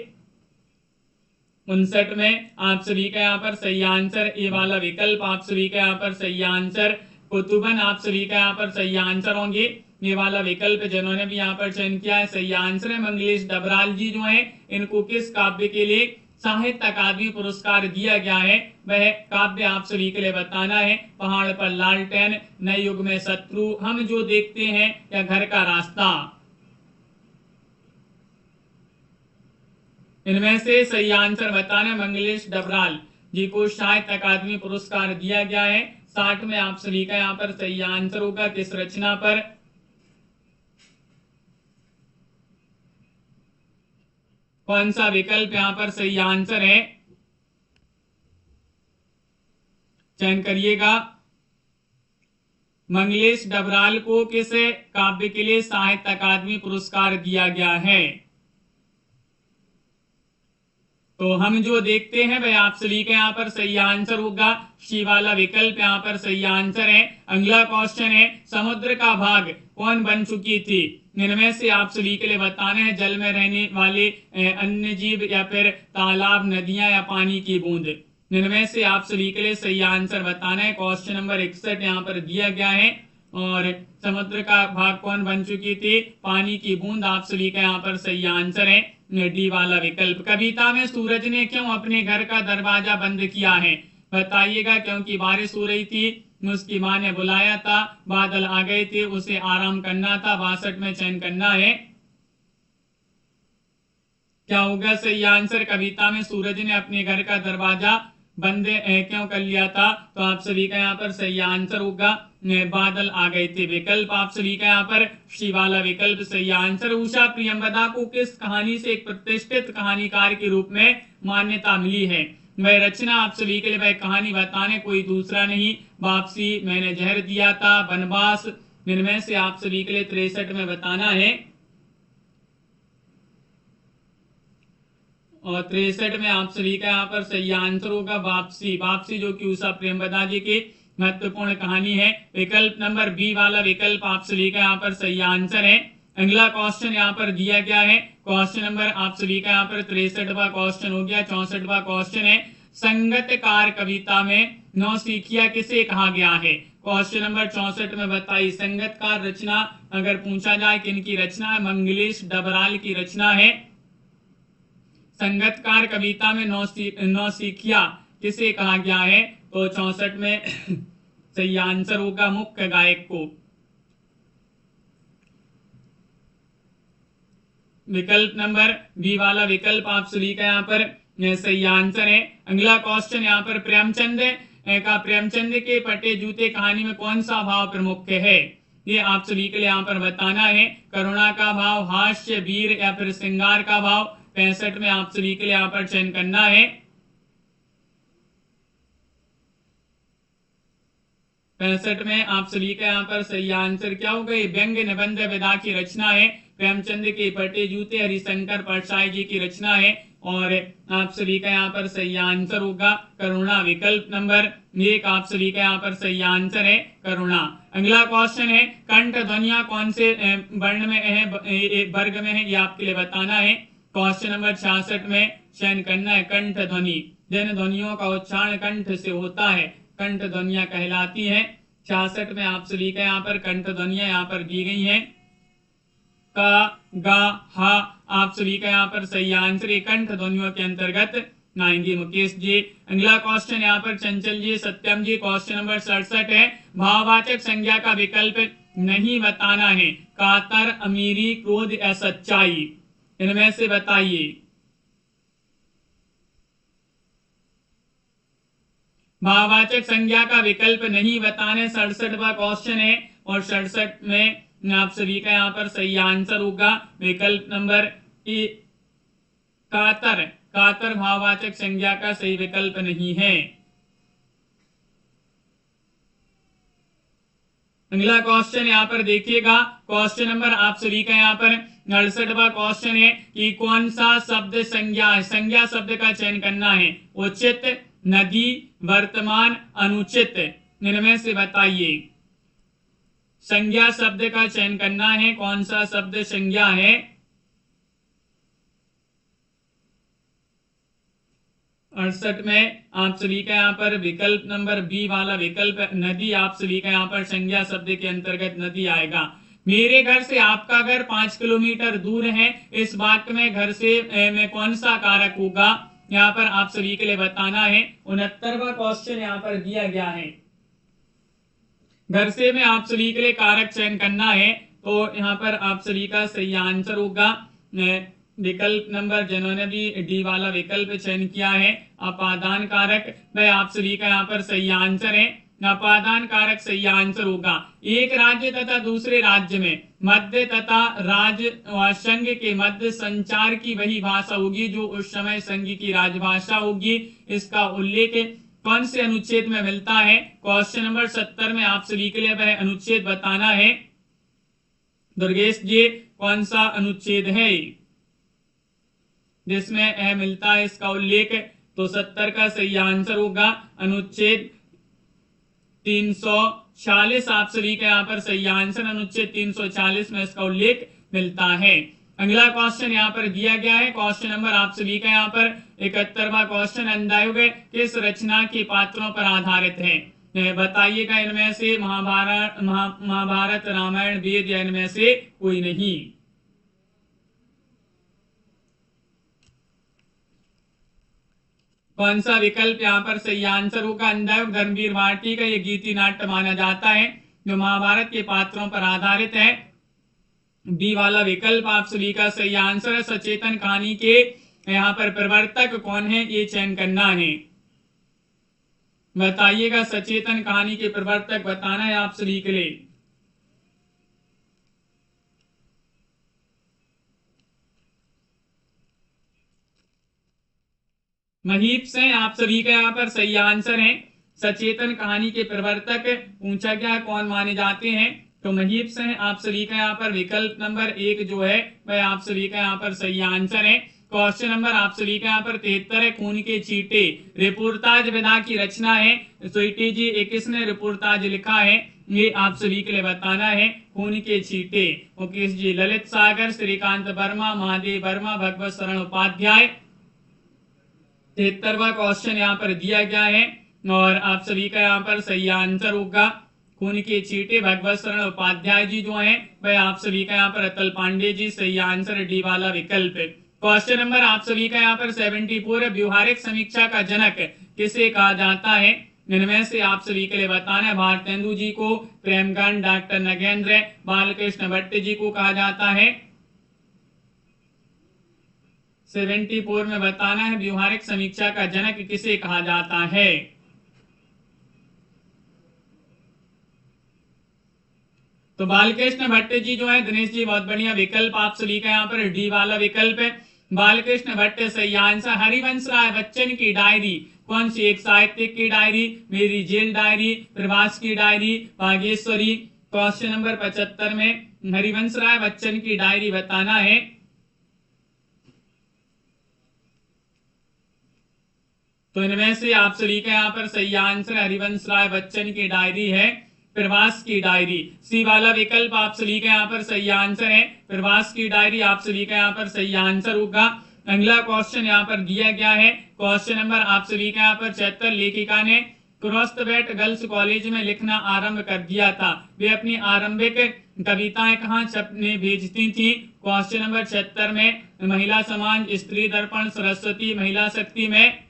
59 में आप सभी का यहाँ पर सही आंसर ये वाला विकल्प आप सभी का यहाँ पर सही आंसर कुतुबन, आप सभी का यहाँ पर सही आंसर होंगे ये वाला विकल्प जिन्होंने भी यहाँ पर चयन किया है सही आंसर है मंगलेश डबराल जी जो है। इनको किस काव्य के लिए साहित्य अकादमी पुरस्कार दिया गया है? वह काव्य आप सभी के लिए बताना है। पहाड़ पर लालटेन, नए युग में शत्रु, हम जो देखते हैं या घर का रास्ता। इनमें से सही आंसर बताना। मंगलेश डबराल जी को साहित्य अकादमी पुरस्कार दिया गया है। 60 में आप सभी का यहाँ पर सही आंसर होगा किस रचना पर? कौन सा विकल्प यहाँ पर सही आंसर है? चयन करिएगा। मंगलेश डबराल को किस काव्य के लिए साहित्य अकादमी पुरस्कार दिया गया है? तो हम जो देखते हैं वह आप सभी का यहाँ पर सही आंसर होगा सी वाला विकल्प यहाँ पर सही आंसर है। अगला क्वेश्चन है समुद्र का भाग कौन बन चुकी थी? इनमें से आप सभी के लिए बताना है जल में रहने वाले अन्य जीव या फिर तालाब, नदियां या पानी की बूंद। इनमें से आप सभी के लिए सही आंसर बताना है। क्वेश्चन नंबर 61 यहाँ पर दिया गया है और समुद्र का भाग कौन बन चुकी थी? पानी की बूंद, आप सभी का यहाँ पर सही आंसर है डी वाला विकल्प। कविता में सूरज ने क्यों अपने घर का दरवाजा बंद किया है? बताइएगा। क्योंकि बारिश हो रही थी, उसकी माँ ने बुलाया था, बादल आ गए थे, उसे आराम करना था। 62 में चयन करना है। क्या होगा सही आंसर? कविता में सूरज ने अपने घर का दरवाजा बंद क्यों कर लिया था? तो आप सभी का यहाँ पर सही आंसर होगा बादल आ गए थे। विकल्प आप सभी का यहाँ पर सी वाला विकल्प सही आंसर। उषा प्रियंवदा को किस कहानी से एक प्रतिष्ठित कहानीकार के रूप में मान्यता मिली है? वह रचना आप सभी के लिए वह कहानी बताने कोई दूसरा नहीं, वापसी, मैंने जहर दिया था, वनवास। इनमें से आप सभी के लिए 63 में बताना है और 63 में आप सभी का यहाँ पर सही आंसर होगा वापसी। वापसी जो कि उषा प्रेमवदा जी की महत्वपूर्ण कहानी है। विकल्प नंबर बी वाला विकल्प आप सभी का यहाँ पर सही आंसर है। अगला क्वेश्चन यहाँ पर दिया गया है। क्वेश्चन नंबर आप सभी का यहाँ पर 63वां क्वेश्चन हो गया। 64वां क्वेश्चन है संगतकार कविता में नौसिखिया किसे कहा गया है? क्वेश्चन नंबर 64 में बताइए। संगतकार रचना अगर पूछा जाए किनकी रचना है? मंगलेश डबराल की रचना है। संगतकार कविता में नौसिखिया किसे कहा गया है? तो 64 में सही आंसर होगा मुख्य गायक को। विकल्प नंबर बी वाला विकल्प आप सभी का यहाँ पर सही आंसर है। अगला क्वेश्चन यहाँ पर प्रेमचंद के पटे जूते कहानी में कौन सा भाव प्रमुख है? ये आप सभी के लिए यहाँ पर बताना है। करुणा का भाव, हास्य, वीर या फिर श्रृंगार का भाव 65 में आप सभी के लिए यहाँ पर चयन करना है। 65 में आप सभी का यहाँ पर सही आंसर क्या होगा? ये व्यंग्य निबंध विधा की रचना है। प्रेमचंद के फटे जूते हरिशंकर परसाई जी की रचना है। और आप सभी का यहाँ पर सही आंसर होगा करुणा। विकल्प नंबर 1 आप सभी का यहाँ पर सही आंसर है करुणा। अगला क्वेश्चन है, कंठ ध्वनियां कौन से वर्ण में है, वर्ग में है, ये आपके लिए बताना है। क्वेश्चन नंबर 66 में चयन करना है कंठ ध्वनि। जिन ध्वनियों का उच्चारण कंठ से होता है कंठ ध्वनियां कहलाती हैं। 66 में आप सभी का यहाँ पर कंठ ध्वनियां यहाँ पर दी गई हैं। का, गा, हा आप सभी का यहाँ पर सही आंसर कंठ ध्वनियों के अंतर्गत आएंगे। मुकेश जी। अगला क्वेश्चन यहाँ पर चंचल जी, सत्यम जी, क्वेश्चन नंबर 67 है, भाववाचक संज्ञा का विकल्प नहीं बताना है। कातर, अमीरी, क्रोध या सच्चाई, इनमें से बताइए। भाववाचक संज्ञा का विकल्प नहीं बताने 67वां क्वेश्चन है। और 67 में आप सभी का यहाँ पर सही आंसर होगा विकल्प नंबर ए, कातर। कातर भाववाचक संज्ञा का सही विकल्प नहीं है। अगला क्वेश्चन यहाँ पर देखिएगा, क्वेश्चन नंबर आप सभी का यहाँ पर 68वां क्वेश्चन है कि कौन सा शब्द संज्ञा है। संज्ञा शब्द का चयन करना है। उचित, नदी, वर्तमान, अनुचित, इनमें से बताइए। संज्ञा शब्द का चयन करना है, कौन सा शब्द संज्ञा है। 68 में आप सभी का यहाँ पर विकल्प नंबर बी वाला विकल्प नदी आप सभी का यहाँ पर संज्ञा शब्द के अंतर्गत नदी आएगा। मेरे घर से आपका घर 5 किलोमीटर दूर है, इस वाक्य में घर से में कौन सा कारक होगा, यहाँ पर आप सभी के लिए बताना है। 69वां क्वेश्चन यहाँ पर दिया गया है। घर से में आप सभी के लिए कारक चयन करना है। तो यहाँ पर आप सभी का सही आंसर होगा विकल्प नंबर, जिन्होंने भी डी वाला विकल्प चयन किया है, अपादान कारक, वह आप सभी का यहाँ पर सही आंसर है। अपादान कारक सही आंसर होगा। एक राज्य तथा दूसरे राज्य में मध्य तथा राज्य संघ के मध्य संचार की वही भाषा होगी जो उस समय संघ की राजभाषा होगी। इसका उल्लेख कौन से अनुच्छेद में मिलता है। क्वेश्चन नंबर 70 में आप सभी के लिए वह अनुच्छेद बताना है। दुर्गेश जी, कौन सा अनुच्छेद है जिसमें मिलता है इसका उल्लेख? तो 70 का सही आंसर होगा अनुच्छेद 340 आप सभी का यहाँ पर सही आंसर। अनुच्छेद 340 में इसका उल्लेख मिलता है। अगला क्वेश्चन यहाँ पर दिया गया है। क्वेश्चन नंबर आप सभी का यहाँ पर 71वां क्वेश्चन, अंधायुग किस रचना के पात्रों पर आधारित है। बताइएगा इनमें से महाभारत, रामायण, वेद या इनमें से कोई नहीं। कौन सा विकल्प यहाँ पर सही आंसर होगा? अंधायुग धर्मवीर भारती का ये गीति नाट्य माना जाता है जो महाभारत के पात्रों पर आधारित है। बी वाला विकल्प आप सभी का सही आंसर है। सचेतन कहानी के यहाँ पर प्रवर्तक कौन है, ये चयन करना है। बताइएगा, सचेतन कहानी के प्रवर्तक बताना है आप सभी के लिए। महीप से आप सभी का यहाँ पर सही आंसर है। सचेतन कहानी के प्रवर्तक पूछा गया कौन माने जाते हैं, तो महीप से आप सभी का यहाँ पर विकल्प नंबर 1 जो है वह आप सभी का यहाँ पर सही आंसर है। क्वेश्चन नंबर आप सभी का यहाँ पर 73 है, खून के चीटे रिपोर्टाज विधा की रचना है। स्वीटी जी, एक किसने रिपोर्टाज लिखा है, ये आप सभी के लिए बताना है। खून के चीटे मुकेश जी, ललित सागर, श्रीकांत वर्मा, महादेव वर्मा, भगवत शरण उपाध्याय। 73वां क्वेश्चन यहाँ पर दिया गया है और आप सभी का यहाँ पर सही आंसर होगा खून के चीटे भगवत शरण उपाध्याय जी जो हैं वह आप सभी का यहाँ पर अतल पांडे जी। सही आंसर डी वाला विकल्प। क्वेश्चन नंबर आप सभी का यहाँ पर 74 व्यवहारिक समीक्षा का जनक किसे कहा जाता है। इनमें से आप सभी के लिए बताना है। भारतेंदु जी को, प्रेमगन, डॉक्टर नगेंद्र, बालकृष्ण भट्ट जी को कहा जाता है। 74 में बताना है व्यवहारिक समीक्षा का जनक किसे कहा जाता है। तो बालकृष्ण भट्ट जी जो है दिनेश जी बहुत बढ़िया विकल्प आप सभी का यहाँ पर डी वाला विकल्प है। बालकृष्ण भट्ट सही आंसर। हरिवंश राय बच्चन की डायरी कौन सी? एक साहित्यिक की डायरी, मेरी जेल डायरी, प्रवास की डायरी, बागेश्वरी। क्वेश्चन नंबर 75 में हरिवंश राय बच्चन की डायरी बताना है। तो इनमें से आप सभी का यहाँ पर सही आंसर हरिवंश राय बच्चन की डायरी है प्रवास की डायरी। सी वाला विकल्प आप सभी का यहाँ पर सही आंसर है प्रवास की डायरी आप सभी का यहाँ पर सही आंसर होगा। अगला क्वेश्चन यहाँ पर दिया गया है क्वेश्चन नंबर आप सभी का यहाँ पर 76। लेखिका ने क्रोस्टबेट गर्ल्स कॉलेज में लिखना आरंभ कर दिया था, वे अपनी आरंभिक कविताएं कहाँ छपने भेजती थी? क्वेश्चन नंबर 76 में महिला समाज, स्त्री दर्पण, सरस्वती महिला शक्ति में।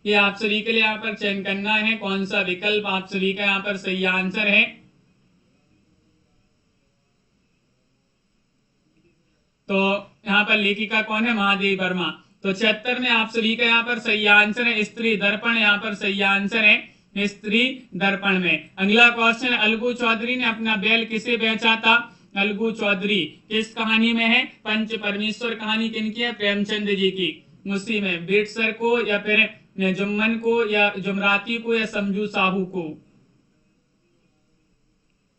ये आप सभी के लिए यहाँ पर चयन करना है कौन सा विकल्प आप सभी का यहाँ पर सही आंसर है। तो यहाँ पर लेखिका कौन है? महादेवी वर्मा। तो 76 में आप सभी का यहाँ पर सही आंसर है स्त्री दर्पण, यहाँ पर सही आंसर है स्त्री दर्पण में। अगला क्वेश्चन, अलगू चौधरी ने अपना बैल किसे बेचा था? अलगू चौधरी किस कहानी में है? पंच परमेश्वर कहानी किनकी है? प्रेमचंद जी की। उसी में बेटसर को या फिर जुम्मन को या जुमराती को या समझू साहू को?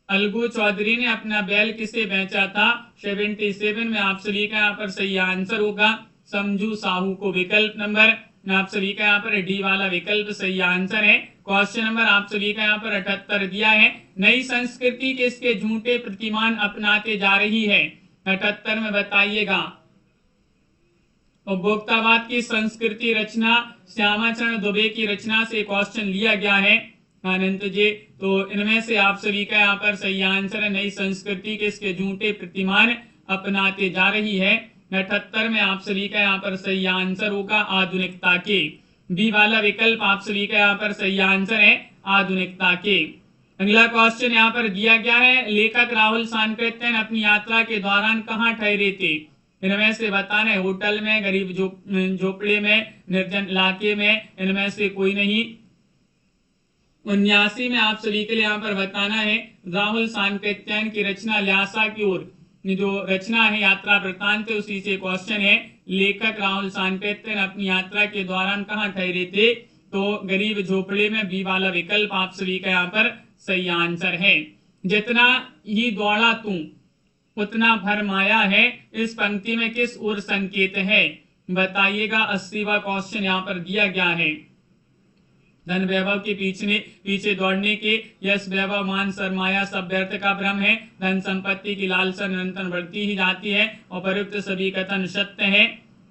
अलगू चौधरी ने अपना बैल किसे बेचा था? 77 में आप सभी का यहाँ पर सही आंसर होगा समझू साहू को। विकल्प नंबर आप सभी का यहाँ पर डी वाला विकल्प सही आंसर है। क्वेश्चन नंबर आप सभी का यहाँ पर 78 दिया है, नई संस्कृति किसके झूठे प्रतिमान अपनाते जा रही है? 78 में बताइएगा। उपभोक्तावाद की संस्कृति रचना श्यामाचरण दुबे की रचना से क्वेश्चन लिया गया है अनंत जी। तो इनमें से आप सभी का यहाँ पर सही आंसर है नई संस्कृति किसके झूठे प्रतिमान अपनाते जा रही है। 78 में आप सभी का यहाँ पर सही आंसर होगा आधुनिकता के। बी वाला विकल्प आप सभी का यहाँ पर सही आंसर है आधुनिकता के। अगला क्वेश्चन यहाँ पर दिया गया है, लेखक राहुल सांकृत्यन अपनी यात्रा के दौरान कहाँ ठहरे थे? इनमें से बताना है होटल में, गरीब झोपड़े में, निर्जन इलाके में, इनमें से कोई नहीं। 79 में आप सभी के लिए यहाँ पर बताना है राहुल सांकृत्यन की रचना ल्हासा की ओर, जो रचना है यात्रा वृत्तांत उसी से क्वेश्चन है। लेखक राहुल सांकृत्यन अपनी यात्रा के दौरान कहाँ ठहरे थे? तो गरीब झोपड़े में। बी वाला विकल्प आप सभी का यहाँ पर सही आंसर है। जितना ही दौड़ा तू उतना भरमाया है, इस पंक्ति में किस ओर संकेत है? बताइएगा। 80वां क्वेश्चन यहाँ पर दिया गया है। धन वैभव के पीछे दौड़ने के, यश वैभव मान सरमाया सब व्यर्थ का भ्रम है, धन संपत्ति की लालसा निरंतर बढ़ती ही जाती है, उपयुक्त सभी कथन सत्य है।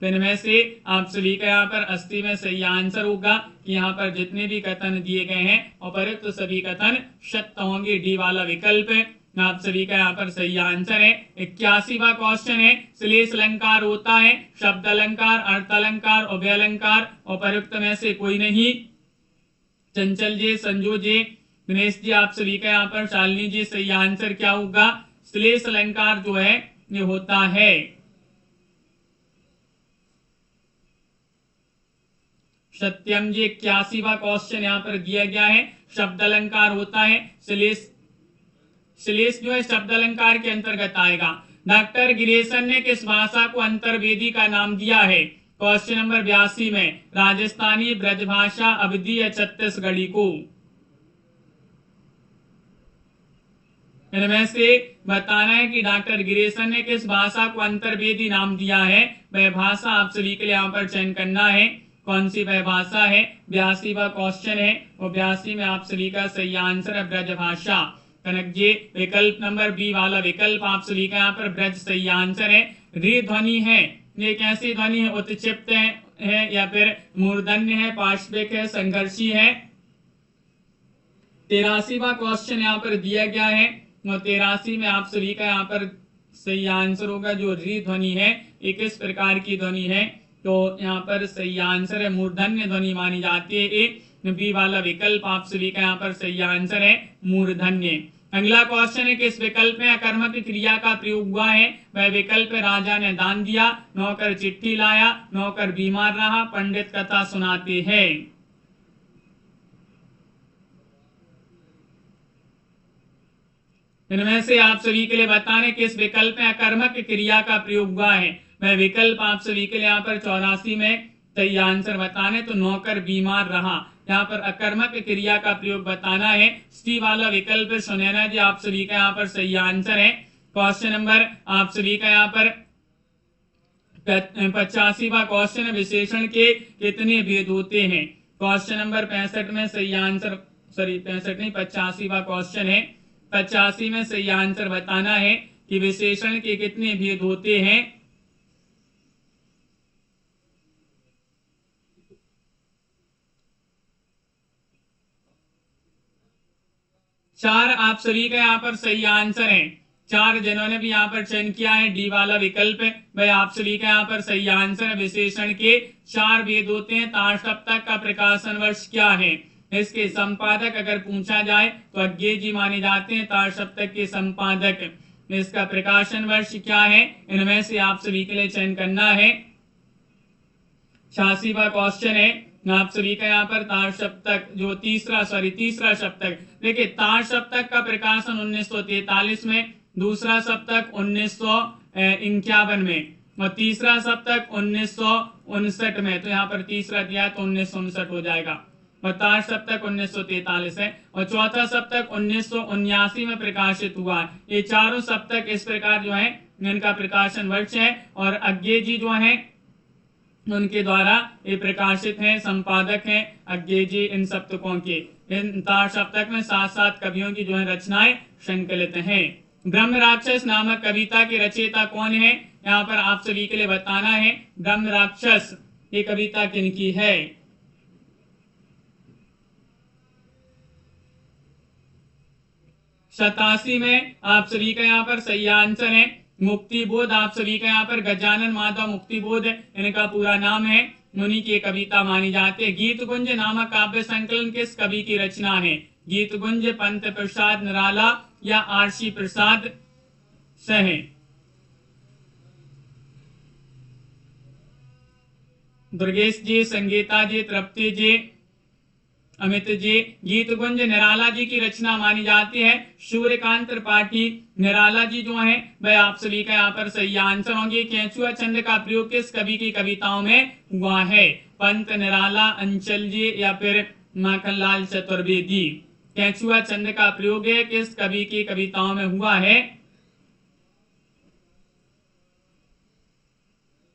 इनमें से आप सभी का यहाँ पर 80 में सही आंसर होगा कि यहाँ पर जितने भी कथन दिए गए हैं उपयुक्त सभी कथन सत्य होंगे। डी वाला विकल्प आप सभी का यहाँ पर सही आंसर है। 81वां क्वेश्चन है, श्लेष अलंकार होता है शब्द अलंकार, अर्थ अलंकार, उभय अलंकार, उपयुक्त में से कोई नहीं। चंचल जी, संजू जी, दिनेश जी, आप सभी का यहाँ पर शालिनी जी सही आंसर क्या होगा? श्लेष अलंकार जो है ये होता है। सत्यम जी 81वां क्वेश्चन यहाँ पर दिया गया है, शब्द अलंकार होता है श्लेष जो है शब्द अलंकार के अंतर्गत आएगा। डॉक्टर गिरीशन ने किस भाषा को अंतर्वेदी का नाम दिया है? क्वेश्चन नंबर 82 में राजस्थानी, ब्रजभाषा, अवधी या छत्तीसगढ़ी को? इनमें से बताना है कि डॉक्टर गिरीशन ने किस भाषा को अंतर्वेदी नाम दिया है। वह भाषा आप सभी के लिए यहाँ पर चयन करना है कौन सी वह भाषा है। 82वां क्वेश्चन है और 82 में आप सभी का सही आंसर है ब्रजभाषा। कनक जी, विकल्प नंबर बी वाला विकल्प आप सभी का यहाँ पर ब्रज सही आंसर है। रे ध्वनि है, ये कैसी ध्वनि है? उत्क्षिप्त है या फिर मूर्धन्य है, पार्श्विक है, संघर्षी है। 83वां क्वेश्चन यहाँ पर दिया गया है और 83 में आप सभी का यहाँ पर सही आंसर होगा जो री ध्वनि है ये किस प्रकार की ध्वनि है? तो यहाँ पर सही आंसर है मूर्धन्य ध्वनि मानी जाती है। ए बी वाला विकल्प आप सभी का यहाँ पर सही आंसर है मूर्धन्य। अगला क्वेश्चन है, किस विकल्प में अकर्मक क्रिया का प्रयोग हुआ है? वह विकल्प राजा ने दान दिया, नौकर चिट्ठी लाया, नौकर बीमार रहा, पंडित कथा सुनाते हैं। इनमें से आप सभी के लिए बताने किस विकल्प में अकर्मक क्रिया का प्रयोग हुआ है। वह विकल्प आप सभी के लिए यहाँ पर 84 में सही आंसर बताने, तो नौकर बीमार रहा। यहाँ पर अकर्मक क्रिया का प्रयोग बताना है। सी वाला विकल्प सुनैना जी आप सभी का यहाँ पर सही आंसर है। क्वेश्चन नंबर आप सभी का यहाँ पर 85वां क्वेश्चन, विशेषण के कितने भेद होते हैं। क्वेश्चन नंबर 65 में सही आंसर, सॉरी 65 नहीं, 85वां क्वेश्चन है। 85 में सही आंसर बताना है कि विशेषण के कितने भेद होते हैं। चार आप सभी का यहाँ पर सही आंसर है। चार जिन्होंने भी यहाँ पर चयन किया है डी वाला विकल्प है, वह आप सभी का यहाँ पर सही आंसर है। विशेषण के चार भेद होते हैं। तार सप्तक का प्रकाशन वर्ष क्या है। इसके संपादक अगर पूछा जाए तो अज्ञे जी माने जाते हैं तार सप्तक के संपादक। इसका प्रकाशन वर्ष क्या है, इनमें से आप सभी के लिए चयन करना है। 86वां क्वेश्चन है आप सभी का यहाँ पर तार सप्तक जो तीसरा सप्तक, देखिए तार सप्तक का प्रकाशन 1943 में, दूसरा सप्तक 1951 में और तीसरा सप्तक 1959 में। तो यहाँ पर तीसरा दिया तो 1959 हो जाएगा और तार सप्तक 1943 है और चौथा सप्तक 1979 में प्रकाशित हुआ। ये चारों सप्तक इस प्रकार जो है इनका प्रकाशन वर्ष है और अज्ञे जी जो है उनके द्वारा ये प्रकाशित हैं, संपादक हैं अज्ञे जी इन सप्तकों के। इन तार सप्तक में 7 कवियों की जो है रचनाएं संकलित हैं। ब्रह्म राक्षस नामक कविता की रचयिता कौन है, यहाँ पर आप सभी के लिए बताना है। ब्रह्म राक्षस ये कविता किनकी है। सतासी में आप सभी का यहाँ पर सही आंसर है। मुक्ति बोध आप सभी का यहाँ पर गजानन माधव मुक्ति बोध इनका पूरा नाम है, मुनि की कविता मानी जाती है। गीत गुंज नामक काव्य संकलन किस कवि की रचना है। गीत गुंज पंत प्रसाद निराला या आरसी प्रसाद सहे। दुर्गेश जी, संगीता जी, तृप्ति जी, अमित जी। गीत गुंज निराला जी की रचना मानी जाती है। सूर्यकांत त्रिपाठी निराला जी जो हैं वह आप सभी का यहाँ पर सही आंसर होंगे। केंचुआ छंद का प्रयोग किस कवि की कविताओं में हुआ है। पंत निराला, अंचल जी या फिर माखनलाल चतुर्वेदी। केंचुआ छंद का प्रयोग है किस कवि की कविताओं में हुआ है।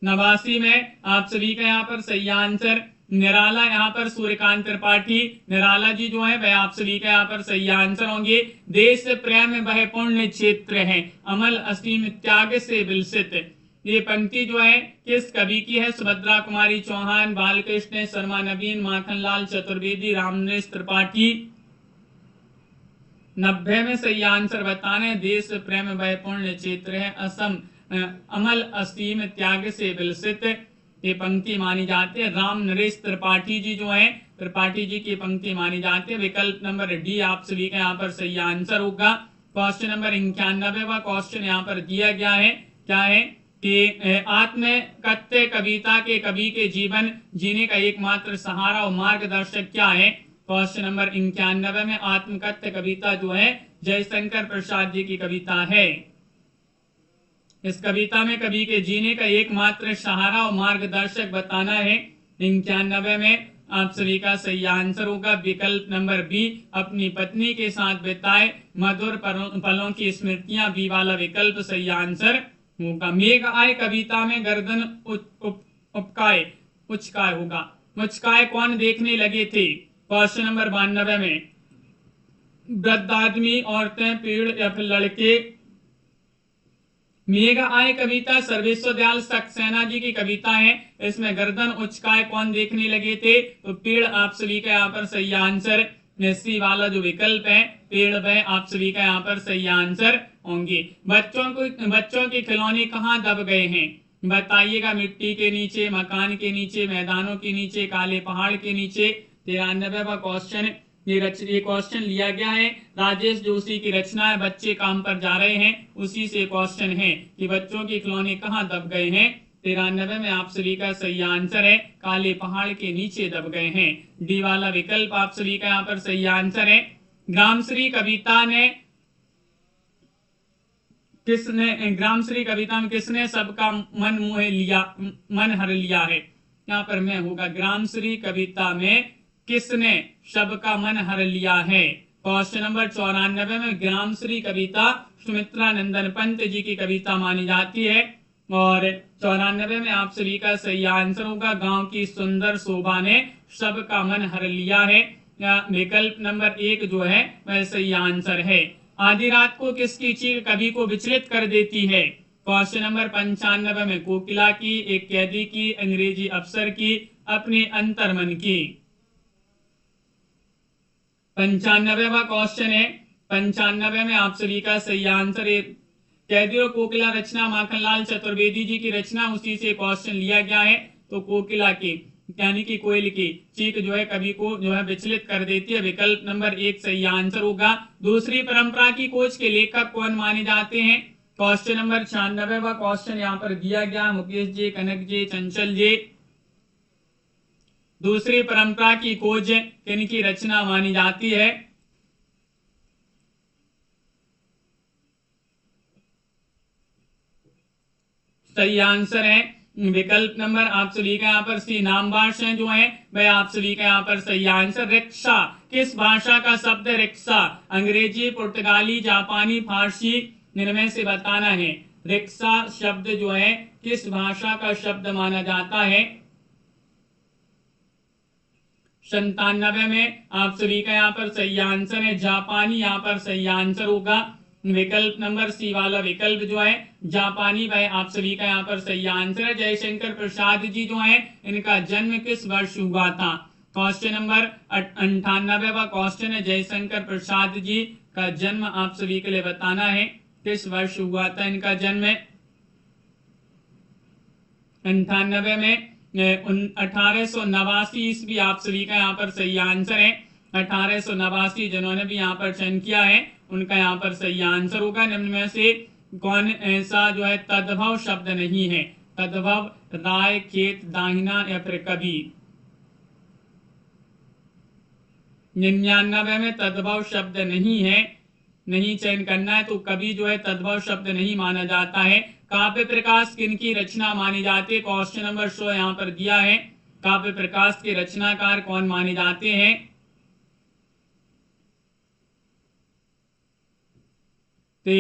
89 में आप सभी का यहाँ पर सही आंसर निराला, यहाँ पर सूर्यकांत त्रिपाठी निराला जी जो है वह आप सभी का यहाँ पर सही आंसर होंगे। देश प्रेम वह पुण्य क्षेत्र है, अमल असीम त्याग से विलसित। ये पंक्ति जो है किस कवि की है। सुभद्रा कुमारी चौहान, बालकृष्ण शर्मा नवीन, माखनलाल चतुर्वेदी, रामनरेश त्रिपाठी। 90 में सही आंसर बताने। देश प्रेम वह पुण्य क्षेत्र है, अमल असीम त्याग से विलसित ये पंक्ति मानी जाती है। राम नरेश त्रिपाठी जी जो है त्रिपाठी जी की पंक्ति मानी जाती है। विकल्प नंबर डी आप सभी का यहाँ पर सही आंसर होगा। क्वेश्चन नंबर 91वां क्वेश्चन यहाँ पर दिया गया है, क्या है कि आत्मकथ्य कविता के कवि के जीवन जीने का एकमात्र सहारा और मार्गदर्शक क्या है। क्वेश्चन नंबर 91 में आत्मकथ्य कविता जो है जयशंकर प्रसाद जी की कविता है। इस कविता में कवि के जीने का एकमात्र सहारा और मार्गदर्शक बताना है। 91 में आप सभी का सही आंसर होगा विकल्प नंबर बी, अपनी पत्नी के साथ बिताए मधुर पलों की स्मृतियां। बी वाला विकल्प सही आंसर होगा। मेघ आए कविता में गर्दन उचकाए होगा। मुचकाए कौन देखने लगे थे। क्वेश्चन नंबर 92 में वृद्ध आदमी, औरतें, पेड़ या फिर लड़के। मेघ आए कविता सर्वेश्वर दयाल सक्सेना जी की कविता है। इसमें गर्दन उचकाए कौन देखने लगे थे, तो पेड़ आप सभी का यहाँ पर सही आंसर। सी वाला जो विकल्प है पेड़ वह आप सभी का यहाँ पर सही आंसर होंगे। बच्चों के खिलौने कहाँ दब गए हैं, बताइएगा। मिट्टी के नीचे, मकान के नीचे, मैदानों के नीचे, काले पहाड़ के नीचे। 93वां क्वेश्चन ये क्वेश्चन लिया गया है राजेश जोशी की रचना है। बच्चे काम पर जा रहे हैं, उसी से क्वेश्चन है कि बच्चों के खिलौने कहाँ दब गए हैं। 93 में आप सभी का सही आंसर है काले पहाड़ के नीचे दब गए हैं। डी वाला विकल्प आप सभी का यहाँ पर सही आंसर है। ग्रामश्री कविता ने किसने, ग्राम श्री कविता में किसने सबका मन हर लिया है? यहाँ पर मैं होगा, ग्राम श्री कविता में किसने सबका मन हर लिया है? क्वेश्चन नंबर 94 में ग्राम श्री कविता सुमित्रा नंदन पंत जी की कविता मानी जाती है। और 94 में आप सभी का सही आंसर होगा, गांव की सुंदर शोभा ने सबका मन हर लिया है। विकल्प नंबर 1 जो है वह सही आंसर है। आधी रात को किसकी चीख कवि को विचलित कर देती है? क्वेश्चन नंबर 95 में कोकिला की, एक कैदी की, अंग्रेजी अफसर की, अपने अंतर्मन की। 95वां क्वेश्चन है। 95 में आप सभी का सही आंसर है कैदी और कोकिला रचना माखनलाल चतुर्वेदी जी की रचना, उसी से क्वेश्चन लिया गया है। तो कोकिला की यानी कि कोयल की चीख जो है कवि को जो है विचलित कर देती है। विकल्प नंबर 1 सही आंसर होगा। दूसरी परंपरा की खोज के लेखक कौन माने जाते हैं? क्वेश्चन नंबर 96वां क्वेश्चन यहाँ पर दिया गया, मुकेश जी, कनक जी, चंचल जी। दूसरी परंपरा की खोज किनकी रचना मानी जाती है? सही आंसर है विकल्प नंबर आप सभी का यहाँ पर सी, नामवाश जो है वह आप सभी का यहाँ पर सही आंसर। रिक्शा किस भाषा का शब्द है? रिक्शा अंग्रेजी, पुर्तगाली, जापानी, फारसी, इनमें से बताना है। रिक्शा शब्द जो है किस भाषा का शब्द माना जाता है? 97 में आप सभी का यहाँ पर सही आंसर है जापानी, यहाँ पर सही आंसर होगा। विकल्प नंबर सी वाला विकल्प जो है जापानी, वह आप सभी का यहाँ पर सही आंसर है। जयशंकर प्रसाद जी जो है इनका जन्म किस वर्ष हुआ था? क्वेश्चन नंबर 98वां क्वेश्चन है, जयशंकर प्रसाद जी का जन्म आप सभी के लिए बताना है, किस वर्ष हुआ था इनका जन्म? 98 में 1889 ईस्वी आप सभी का यहाँ पर सही आंसर है। 1889 जिन्होंने भी यहाँ पर चयन किया है उनका यहाँ पर सही आंसर होगा। निम्न में से कौन ऐसा जो है तद्भव शब्द नहीं है? तद्भव राय, खेत, दाहिना या फिर कवि? 99 में तद्भव शब्द नहीं है, नहीं चयन करना है, तो कवि जो है तद्भव शब्द नहीं माना जाता है। काव्य प्रकाश किनकी रचना मानी जाती है? क्वेश्चन नंबर 100 यहाँ पर दिया है, काव्य प्रकाश के रचनाकार कौन माने जाते हैं? तो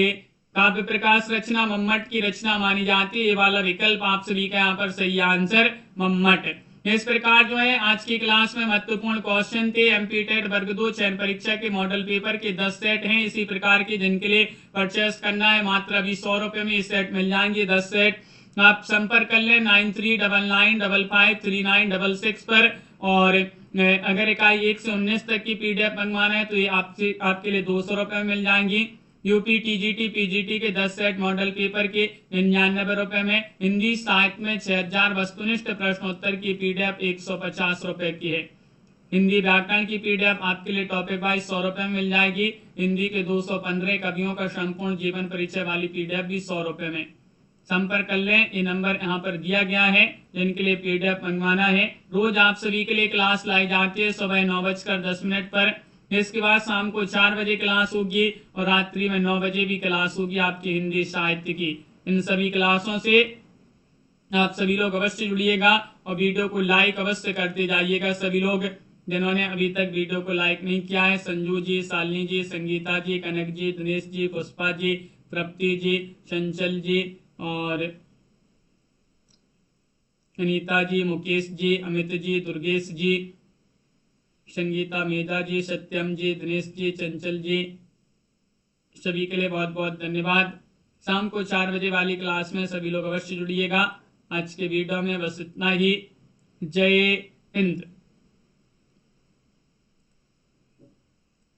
काव्य प्रकाश रचना मम्मट की रचना मानी जाती है। ये वाला विकल्प आप सभी का यहाँ पर सही आंसर मम्मट। इस प्रकार जो है आज की क्लास में महत्वपूर्ण क्वेश्चन थे। एमपीटेट वर्ग 2 चयन परीक्षा के मॉडल पेपर के 10 सेट हैं इसी प्रकार के, जिनके लिए परचेस करना है मात्र अभी 100 रुपए में ये सेट मिल जाएंगे 10 सेट। आप संपर्क कर लें 9399553966 पर। और अगर इकाई 1 से 19 तक की पीडीएफ मंगवाना है तो ये आपके लिए 200 रुपए में मिल जाएंगी। यूपी, टीजीटी, पीजीटी के 10 सेट मॉडल पेपर के 99 रुपए में। हिंदी साहित्य में 6000 वस्तुनिष्ठ प्रश्नोत्तर की पीडीएफ 150 रुपए की है। हिंदी व्याकरण की पीडीएफ आपके लिए टॉपिक वाइज 100 रुपए में मिल जाएगी। हिंदी के 215 कवियों का संपूर्ण जीवन परिचय वाली पीडीएफ भी 100 रुपए में। संपर्क कर लें, ये नंबर यहाँ पर दिया गया है जिनके लिए पीडीएफ मंगवाना है। रोज आप सभी के लिए क्लास लाई जाती है सुबह 9:10 पर। इसके बाद शाम को 4 बजे क्लास होगी और रात्रि में 9 बजे भी क्लास होगी आपकी हिंदी साहित्य की। इन सभी क्लासों से आप सभी लोग अवश्य जुड़िएगा और वीडियो को लाइक अवश्य करते जाइएगा। सभी लोग जिन्होंने अभी तक वीडियो को लाइक नहीं किया है, संजू जी, शालिनी जी, संगीता जी, कनक जी, दिनेश जी, पुष्पा जी, तृप्ति जी, चंचल जी और अनीता जी, मुकेश जी, अमित जी, दुर्गेश जी, संगीता, मेधा जी, सत्यम जी, दिनेश जी, चंचल जी, सभी के लिए बहुत बहुत धन्यवाद। शाम को 4 बजे वाली क्लास में सभी लोग अवश्य जुड़िएगा। आज के वीडियो में बस इतना ही। जय हिंद।